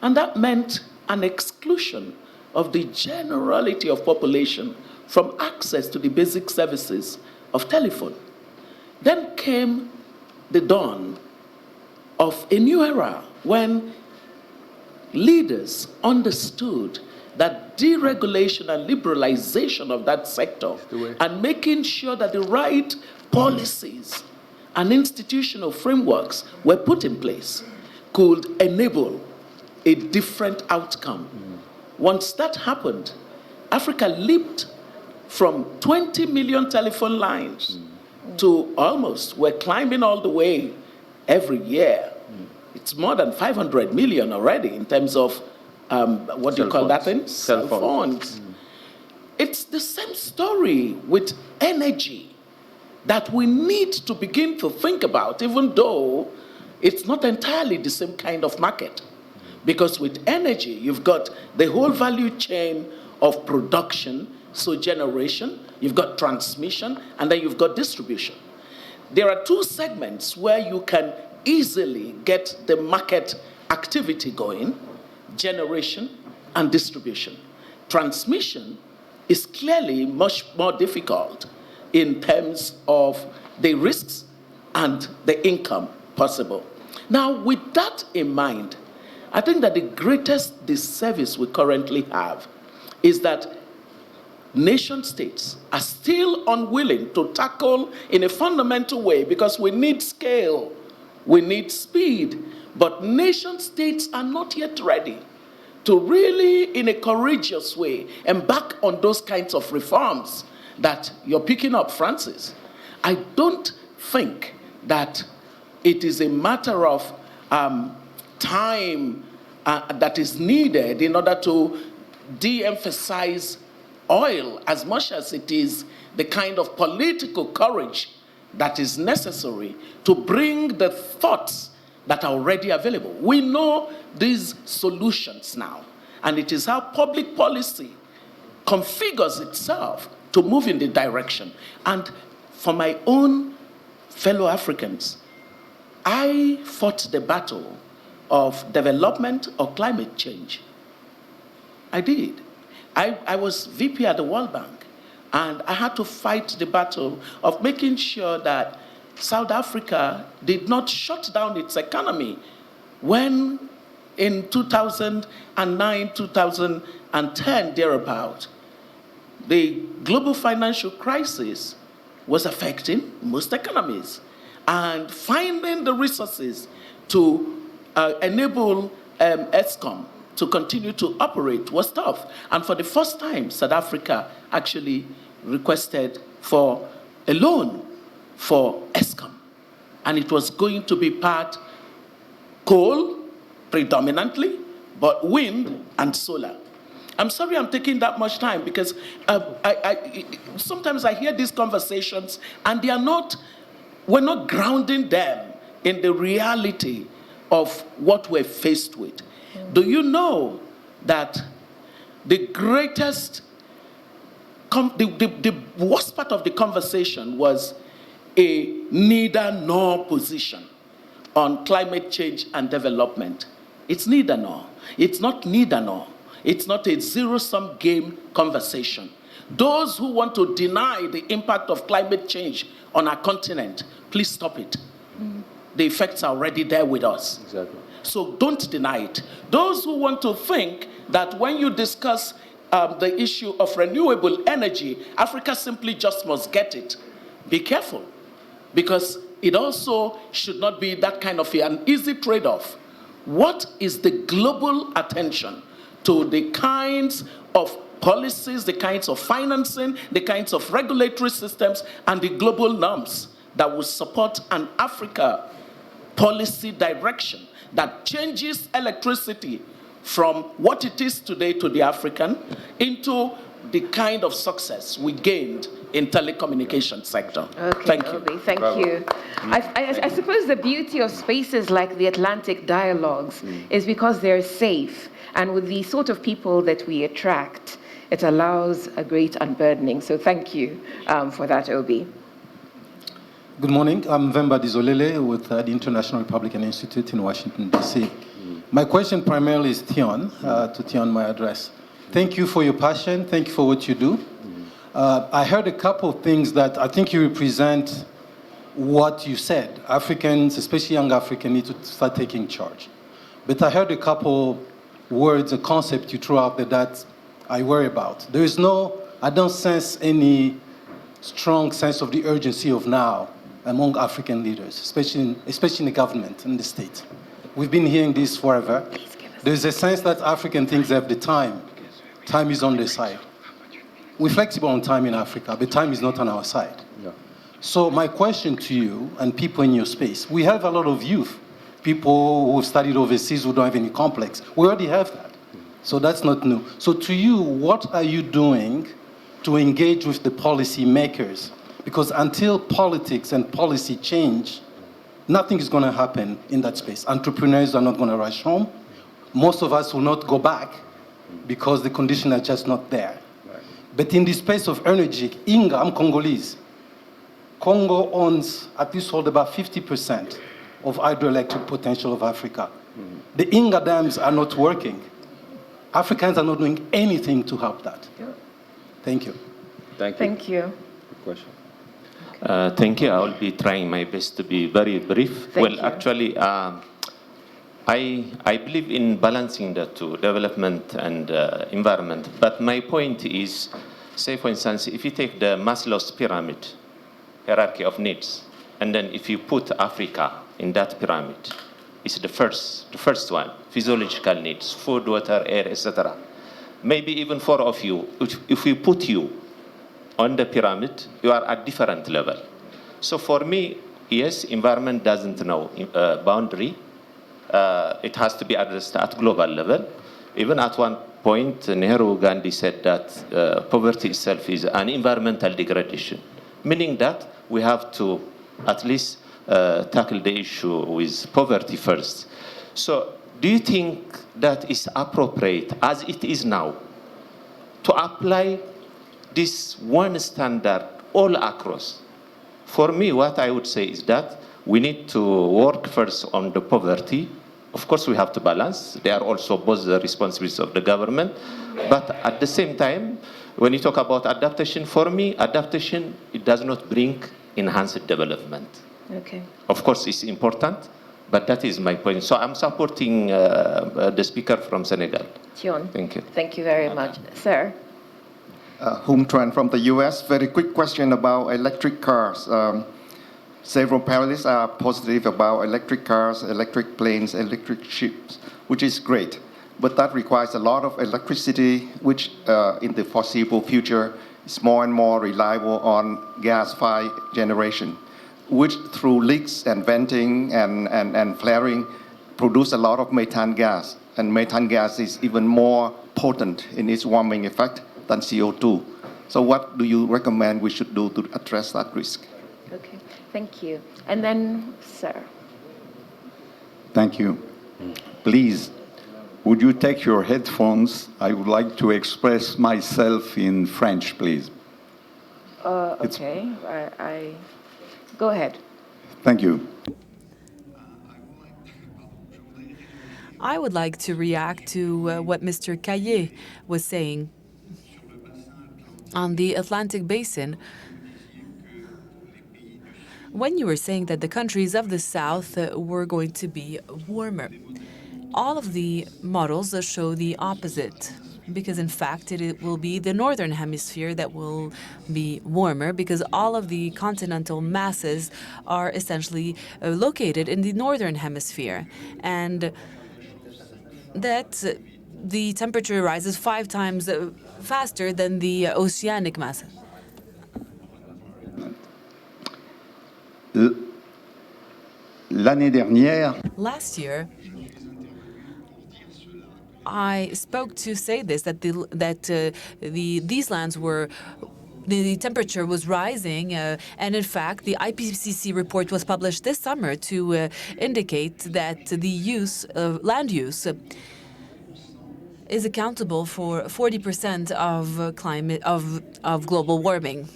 And that meant an exclusion of the generality of population from access to the basic services of telephone. Then came the dawn of a new era when leaders understood that deregulation and liberalization of that sector and making sure that the right policies and institutional frameworks were put in place could enable a different outcome. Once that happened, Africa leaped from 20 million telephone lines to almost, we're climbing all the way every year. It's more than 500 million already in terms of, what do you call that thing? Cell phones. It's the same story with energy that we need to begin to think about, even though it's not entirely the same kind of market. Because with energy, you've got the whole value chain of production, so generation, you've got transmission, and then you've got distribution. There are two segments where you can easily get the market activity going: generation and distribution. Transmission is clearly much more difficult in terms of the risks and the income possible. Now, with that in mind, I think that the greatest disservice we currently have is that nation states are still unwilling to tackle in a fundamental way, because we need scale, we need speed, but nation states are not yet ready to really, in a courageous way, embark on those kinds of reforms that you're picking up, Francis. I don't think that it is a matter of time that is needed in order to de-emphasize oil as much as it is the kind of political courage that is necessary to bring the thoughts that are already available. We know these solutions now, and it is how public policy configures itself to move in the direction. And for my own fellow Africans, I fought the battle of development or climate change. I did. I was VP at the World Bank, and I had to fight the battle of making sure that South Africa did not shut down its economy when in 2009, 2010, thereabout, the global financial crisis was affecting most economies. And finding the resources to enable ESCOM to continue to operate was tough. And for the first time, South Africa actually requested for a loan for ESCOM. And it was going to be part coal predominantly, but wind and solar. I'm sorry I'm taking that much time, because sometimes I hear these conversations and we're not grounding them in the reality of what we're faced with. Do you know that the greatest, the worst part of the conversation was a neither nor position on climate change and development? It's neither nor. It's not neither nor. It's not a zero-sum game conversation. Those who want to deny the impact of climate change on our continent, please stop it. The effects are already there with us. Exactly. So don't deny it. Those who want to think that when you discuss the issue of renewable energy, Africa simply just must get it, be careful, because it also should not be that kind of an easy trade-off. What is the global attention to the kinds of policies, the kinds of financing, the kinds of regulatory systems, and the global norms that will support an Africa policy direction that changes electricity from what it is today to the African into the kind of success we gained in telecommunication sector. Okay, Thank you. Obi, thank you. I suppose the beauty of spaces like the Atlantic Dialogues is because they're safe, and with the sort of people that we attract, It allows a great unburdening. So thank you for that, Obi. Good morning. I'm Vemba Dizolele with the International Republican Institute in Washington, D.C. My question primarily is Thione, to Thione my address. Thank you for your passion. Thank you for what you do. I heard a couple of things that I think you represent what you said. Africans, especially young Africans, need to start taking charge. But I heard a couple words, a concept you threw out there that I worry about. I don't sense any strong sense of the urgency of now among African leaders, especially in the government and the state. We've been hearing this forever. There's a sense that African thinks they have the time. Time is on their side. We're flexible on time in Africa, but time is not on our side. Yeah. So my question to you and people in your space, we have a lot of youth, people who have studied overseas who don't have any complex. We already have that. So that's not new. So to you, what are you doing to engage with the policy makers? Because until politics and policy change, nothing is going to happen in that space. Entrepreneurs are not going to rush home. Most of us will not go back because the conditions are just not there. Right. But in the space of energy, I'm Congolese. Congo owns, at least hold about 50% of hydroelectric potential of Africa. Mm-hmm. The Inga dams are not working. Africans are not doing anything to help that. Yeah. Thank you. Thank you. Good question. Thank you. I will be trying my best to be very brief. Actually, I believe in balancing the two, development and environment. But my point is, say for instance, if you take the Maslow's pyramid, hierarchy of needs, and then if you put Africa in that pyramid, it's the first one, physiological needs, food, water, air, etc. Maybe even four of you, if we put you on the pyramid, you are at different level. So for me, yes, environment doesn't know boundary. It has to be addressed at global level. Even at one point, Nehru Gandhi said that poverty itself is an environmental degradation, meaning that we have to at least tackle the issue with poverty first. So do you think that is appropriate, as it is now, to apply this one standard all across? For me, what I would say is that we need to work first on the poverty. Of course, we have to balance. They are also both the responsibilities of the government. But at the same time, when you talk about adaptation, for me, adaptation, it does not bring enhanced development. Okay. Of course, it's important, but that is my point. So I'm supporting the speaker from Senegal. Thione. Thank you. Thank you very much. Sir? Hum Tran from the US. Very quick question about electric cars. Several panelists are positive about electric cars, electric planes, electric ships, which is great. But that requires a lot of electricity, which in the foreseeable future is more and more reliable on gas-fired generation, which through leaks and venting and flaring produce a lot of methane gas. And methane gas is even more potent in its warming effect than CO2. So what do you recommend we should do to address that risk? Okay, thank you. And then, sir. Thank you. Please, would you take your headphones? I would like to express myself in French, please. Okay, I go ahead. Thank you. I would like to react to what Mr. Caillé was saying on the Atlantic Basin. When you were saying that the countries of the South were going to be warmer, all of the models show the opposite, because in fact it will be the Northern Hemisphere that will be warmer, because all of the continental masses are essentially located in the Northern Hemisphere, and that the temperature rises 5 times faster than the oceanic mass. L'année dernière, last year, I spoke to say this, that these lands were, the temperature was rising, and in fact, the IPCC report was published this summer to indicate that the use of land use is accountable for 40% of climate of global warming.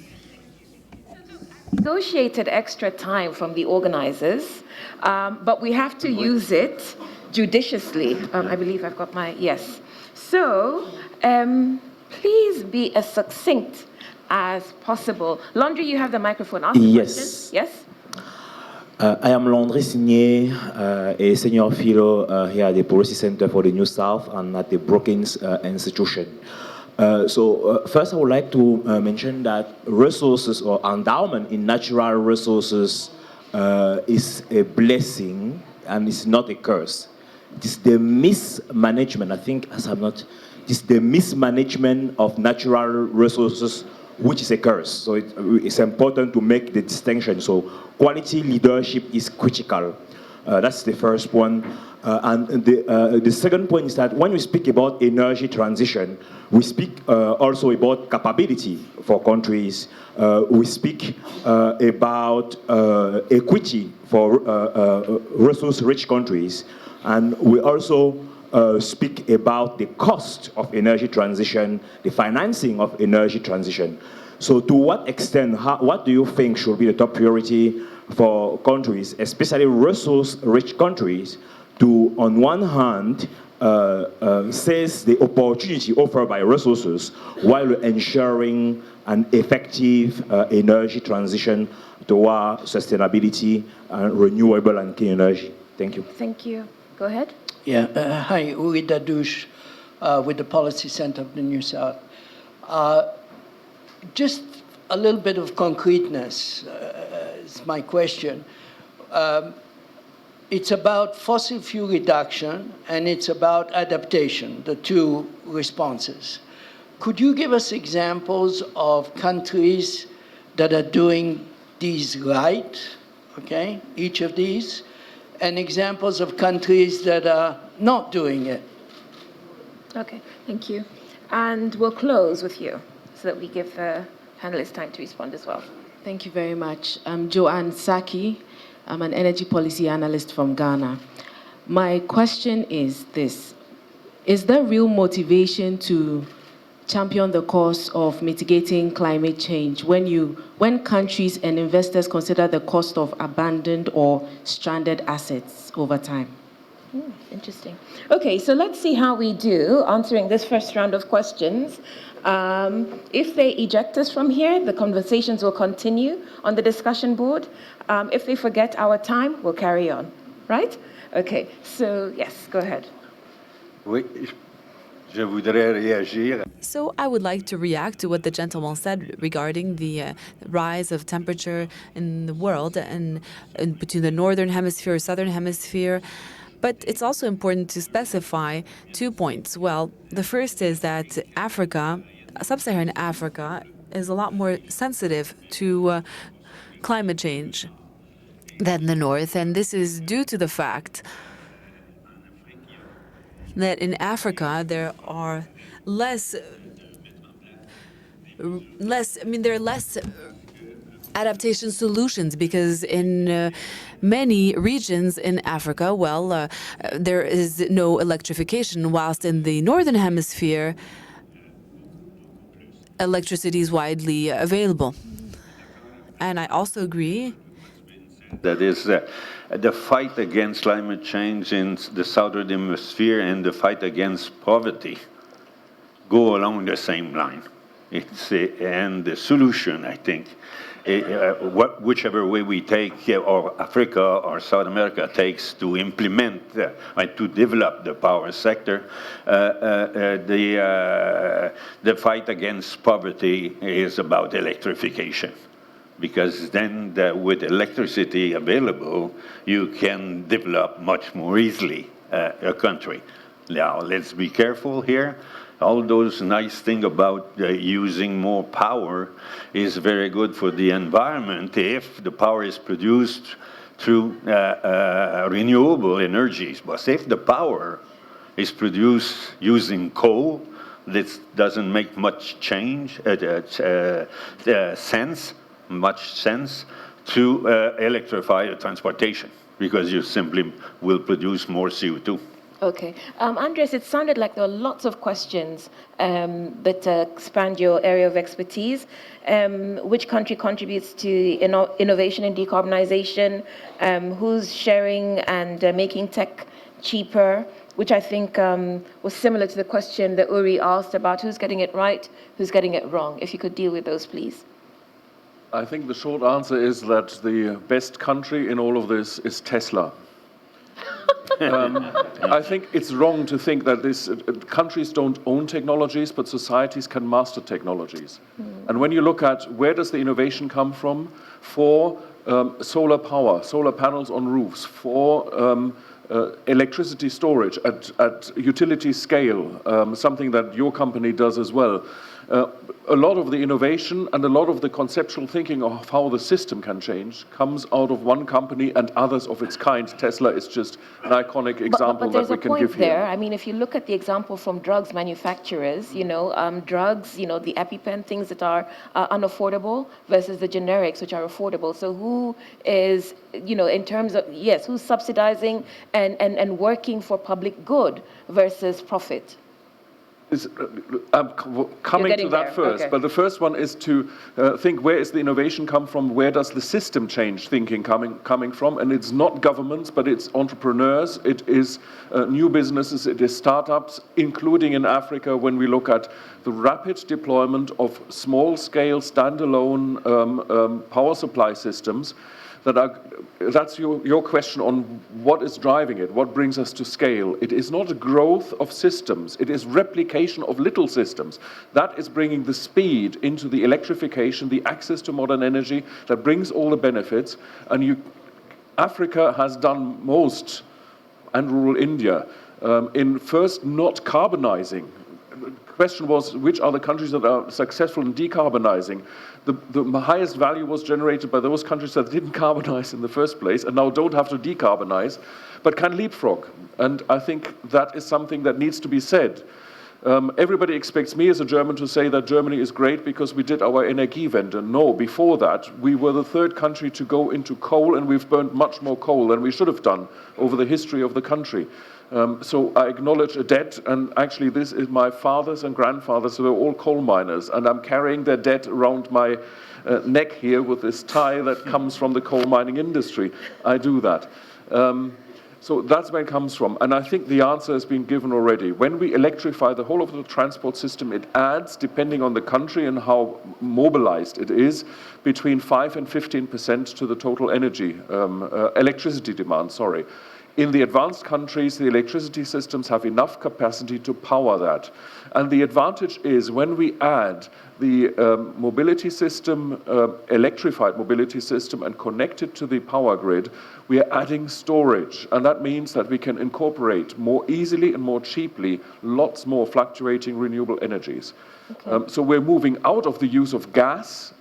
Negotiated extra time from the organizers, but we have to use it judiciously. I believe I've got my, yes. So please be as succinct as possible. Laundry, you have the microphone. Ask the question. Yes. I am Landry Signé, a senior fellow here at the Policy Center for the New South and at the Brookings Institution. First, I would like to mention that resources or endowment in natural resources is a blessing and it's not a curse. It is the mismanagement, I think, as I'm not, it is the mismanagement of natural resources which is a curse. So it's important to make the distinction. So quality leadership is critical. That's the first one. And the second point is that when we speak about energy transition, we speak also about capability for countries. We speak about equity for resource-rich countries. And we also speak about the cost of energy transition, the financing of energy transition. So to what extent, what do you think should be the top priority for countries, especially resource-rich countries, to, on one hand, seize the opportunity offered by resources while ensuring an effective energy transition toward sustainability and renewable and clean energy? Thank you. Thank you. Go ahead. Yeah, hi, Uri Dadouche with the Policy Center of the New South. Just a little bit of concreteness is my question. It's about fossil fuel reduction and it's about adaptation, the two responses. Could you give us examples of countries that are doing these right, okay, each of these, and examples of countries that are not doing it? Okay, thank you. And we'll close with you so that we give the panelists time to respond as well. Thank you very much. I'm Joanne Saki. I'm an energy policy analyst from Ghana. My question is this. Is there real motivation to champion the cause of mitigating climate change when countries and investors consider the cost of abandoned or stranded assets over time? Interesting. Okay, so let's see how we do answering this first round of questions. If they eject us from here, the conversations will continue on the discussion board. If they forget our time, we'll carry on, right? Okay, so yes, go ahead. So I would like to react to what the gentleman said regarding the rise of temperature in the world and between the northern hemisphere, southern hemisphere. But it's also important to specify 2 points. Well, the first is that Africa, sub-Saharan Africa, is a lot more sensitive to climate change than the north, and this is due to the fact that in Africa there are less adaptation solutions because in many regions in Africa, well, there is no electrification, whilst in the northern hemisphere, electricity is widely available. And I also agree that is the fight against climate change in the southern hemisphere and the fight against poverty go along the same line. And the solution, I think, whichever way we take, or Africa or South America takes to implement, to develop the power sector, the fight against poverty is about electrification. Because then with electricity available, you can develop much more easily a country. Now, let's be careful here. All those nice things about using more power is very good for the environment if the power is produced through renewable energies. But if the power is produced using coal, this doesn't make much sense to electrify the transportation, because you simply will produce more CO2. Okay. Andreas, it sounded like there were lots of questions that expand your area of expertise. Which country contributes to innovation and decarbonization? Who's sharing and making tech cheaper? Which I think was similar to the question that Uri asked about who's getting it right, who's getting it wrong. If you could deal with those, please. I think the short answer is that the best country in all of this is Tesla. I think it's wrong to think that countries don't own technologies, but societies can master technologies. And when you look at where does the innovation come from for solar power, solar panels on roofs, for electricity storage at utility scale, something that your company does as well. A lot of the innovation and a lot of the conceptual thinking of how the system can change comes out of one company and others of its kind. Tesla is just an iconic example that we can give here. But there's a point there. I mean, if you look at the example from drugs manufacturers, drugs, the EpiPen, things that are unaffordable versus the generics, which are affordable. So who is, in terms of, yes, who's subsidizing and working for public good versus profit? I'm coming to that first, but the first one is to think where is the innovation come from, where does the system change thinking coming from, and it's not governments, but it's entrepreneurs, it is new businesses, it is startups, including in Africa when we look at the rapid deployment of small-scale, standalone power supply systems. That's your question on what is driving it, what brings us to scale. It is not a growth of systems, it is replication of little systems. That is bringing the speed into the electrification, the access to modern energy, that brings all the benefits. And Africa has done most, and rural India, in first not carbonizing. The question was, which are the countries that are successful in decarbonizing? The highest value was generated by those countries that didn't carbonize in the first place and now don't have to decarbonize, but can leapfrog. And I think that is something that needs to be said. Everybody expects me as a German to say that Germany is great because we did our Energiewende. No, before that, we were the third country to go into coal, and we've burned much more coal than we should have done over the history of the country. So I acknowledge a debt, and actually this is my fathers and grandfathers, so they're all coal miners, and I'm carrying their debt around my neck here with this tie that comes from the coal mining industry. I do that. So that's where it comes from, and I think the answer has been given already. When we electrify the whole of the transport system, it adds, depending on the country and how mobilized it is, between 5 and 15% to the total electricity demand, sorry. In the advanced countries, the electricity systems have enough capacity to power that. And the advantage is when we add the mobility system, electrified mobility system, and connect it to the power grid, we are adding storage. And that means that we can incorporate more easily and more cheaply lots more fluctuating renewable energies. Okay. So we're moving out of the use of gas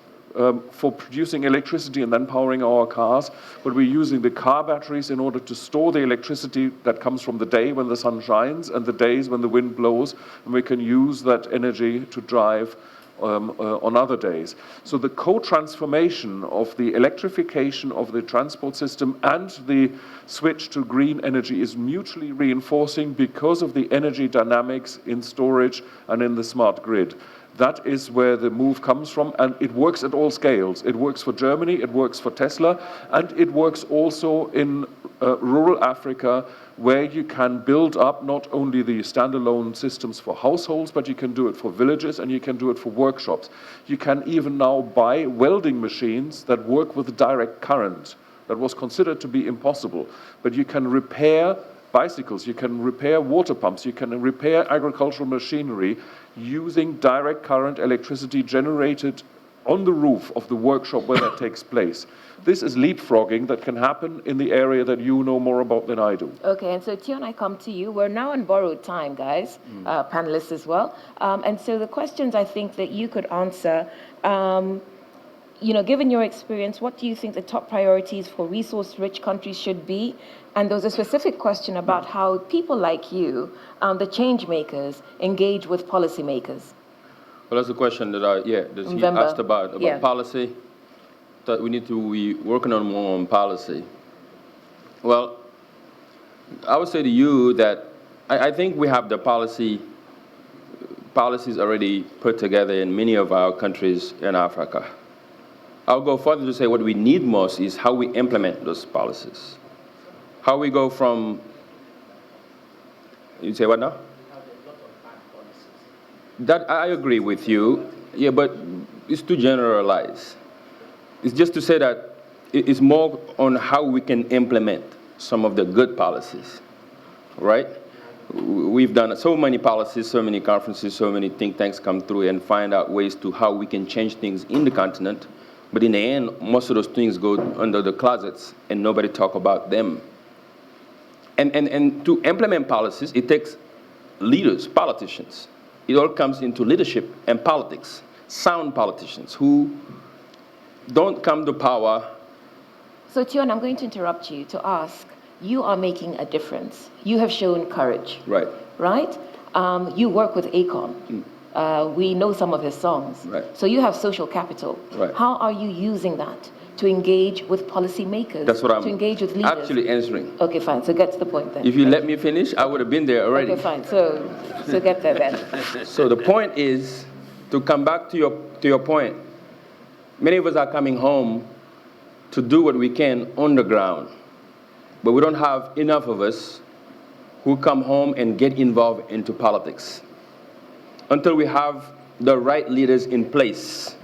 for producing electricity and then powering our cars, but we're using the car batteries in order to store the electricity that comes from the day when the sun shines and the days when the wind blows, and we can use that energy to drive on other days. So the co-transformation of the electrification of the transport system and the switch to green energy is mutually reinforcing because of the energy dynamics in storage and in the smart grid. That is where the move comes from, and it works at all scales. It works for Germany, it works for Tesla, and it works also in rural Africa, where you can build up not only the standalone systems for households, but you can do it for villages and you can do it for workshops. You can even now buy welding machines that work with direct current. That was considered to be impossible, but you can repair bicycles, you can repair water pumps, you can repair agricultural machinery using direct current electricity generated on the roof of the workshop where that takes place. This is leapfrogging that can happen in the area that you know more about than I do. Okay, and so Thione, I come to you. We're now on borrowed time, guys, panelists as well. And so the questions I think that you could answer, given your experience, what do you think the top priorities for resource-rich countries should be? And there was a specific question about how people like you, the change makers, engage with policymakers. Well, that's a question that he asked about policy, that we need to be working on more on policy. Well, I would say to you that I think we have the policies already put together in many of our countries in Africa. I'll go further to say what we need most is how we implement those policies. How we go from, you say what now? That I agree with you, yeah, but it's too generalized. It's just to say that it's more on how we can implement some of the good policies, right? We've done so many policies, so many conferences, so many think tanks come through and find out ways to how we can change things in the continent. But in the end, most of those things go under the closets and nobody talk about them. And to implement policies, it takes leaders, politicians. It all comes into leadership and politics. Sound politicians who don't come to power. So Thione, I'm going to interrupt you to ask, you are making a difference. You have shown courage. Right. Right? You work with Akon. We know some of his songs. Right. So you have social capital. Right. How are you using that to engage with policymakers? That's what I'm to engage with leaders? actually answering. Okay, fine. So get to the point then. If you let me finish, I would have been there already. Okay, fine. So get there then. So the point is, to come back to your point, many of us are coming home to do what we can on the ground, but we don't have enough of us who come home and get involved into politics. Until we have the right leaders in place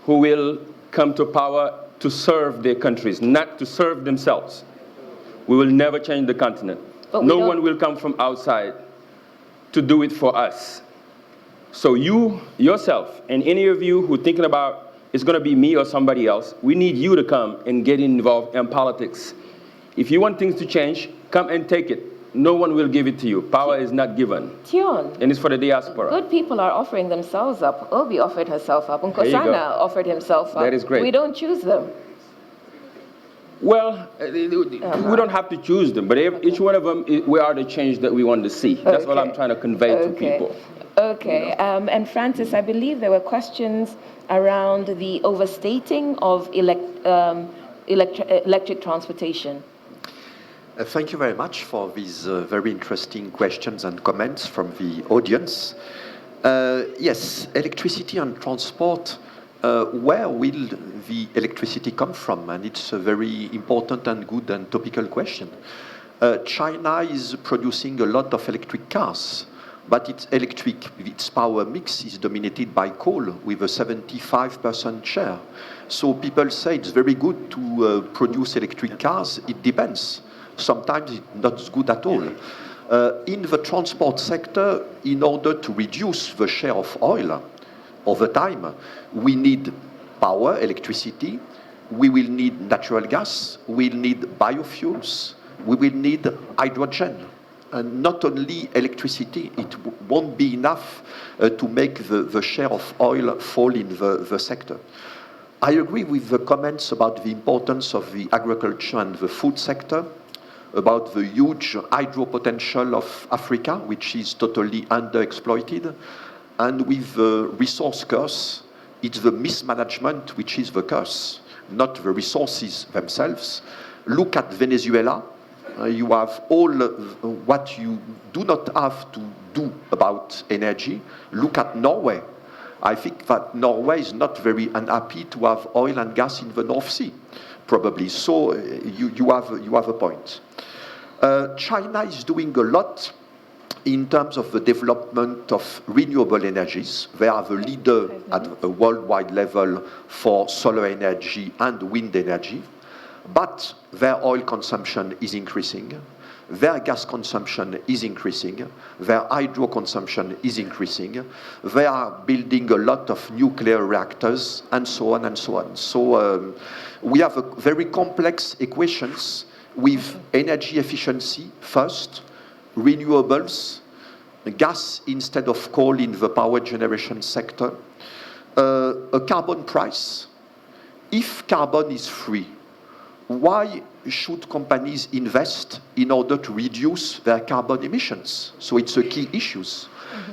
who will come to power to serve their countries, not to serve themselves, we will never change the continent. No one will come from outside to do it for us. So you, yourself, and any of you who are thinking about it's going to be me or somebody else, we need you to come and get involved in politics. If you want things to change, come and take it. No one will give it to you. Power is not given. Thione. And it's for the diaspora. Good people are offering themselves up. Obi offered herself up. Nkosana offered himself up. That is great. We don't choose them. Well, we don't have to choose them, but each one of them, we are the change that we want to see. That's what I'm trying to convey to people. Okay. And Francis, I believe there were questions around the overstating of electric transportation. Thank you very much for these very interesting questions and comments from the audience. Yes, electricity and transport, where will the electricity come from? And it's a very important and good and topical question. China is producing a lot of electric cars, but its power mix is dominated by coal with a 75% share. So people say it's very good to produce electric cars. It depends. Sometimes it's not good at all. In the transport sector, in order to reduce the share of oil over time, we need power, electricity, we will need natural gas, we'll need biofuels, we will need hydrogen. And not only electricity, it won't be enough to make the share of oil fall in the sector. I agree with the comments about the importance of the agriculture and the food sector, about the huge hydro potential of Africa, which is totally underexploited. And with the resource curse, it's the mismanagement which is the curse, not the resources themselves. Look at Venezuela. You have all what you do not have to do about energy. Look at Norway. I think that Norway is not very unhappy to have oil and gas in the North Sea, probably. So you have a point. China is doing a lot in terms of the development of renewable energies. They are the leader at a worldwide level for solar energy and wind energy. But their oil consumption is increasing, their gas consumption is increasing, their hydro consumption is increasing, they are building a lot of nuclear reactors, and so on and so on. So we have a very complex equations with energy efficiency first, renewables, gas instead of coal in the power generation sector, a carbon price. If carbon is free, why should companies invest in order to reduce their carbon emissions? So it's a key issue.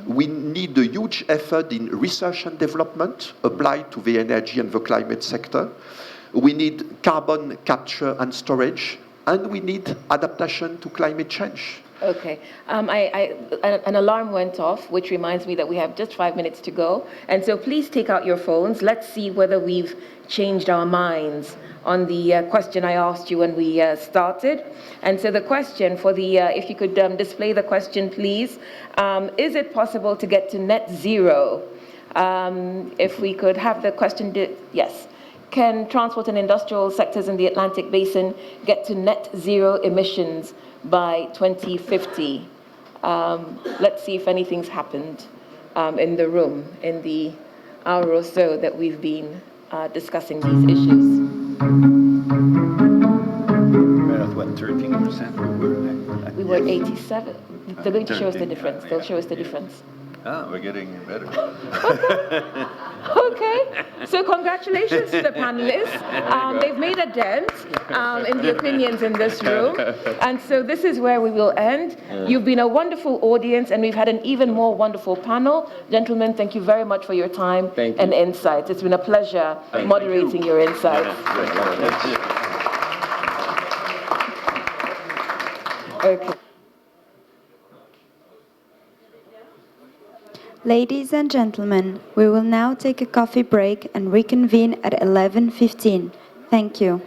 We need a huge effort in research and development applied to the energy and the climate sector. We need carbon capture and storage, and we need adaptation to climate change. Okay. An alarm went off, which reminds me that we have just 5 minutes to go. And so please take out your phones. Let's see whether we've changed our minds on the question I asked you when we started. And so the question for the, if you could display the question, please. Is it possible to get to net zero? If we could have the question, yes. Can transport and industrial sectors in the Atlantic Basin get to net zero emissions by 2050? Let's see if anything's happened in the room in the hour or so that we've been discussing these issues. We're at what, 13%? We were 87. They're going to show us the difference. They'll show us the difference. Ah, we're getting better. Okay, so congratulations to the panelists. They've made a dent in the opinions in this room. And so this is where we will end. You've been a wonderful audience, and we've had an even more wonderful panel. Gentlemen, thank you very much for your time and insights. It's been a pleasure moderating your insights. Okay. Ladies and gentlemen, we will now take a coffee break and reconvene at 11:15. Thank you.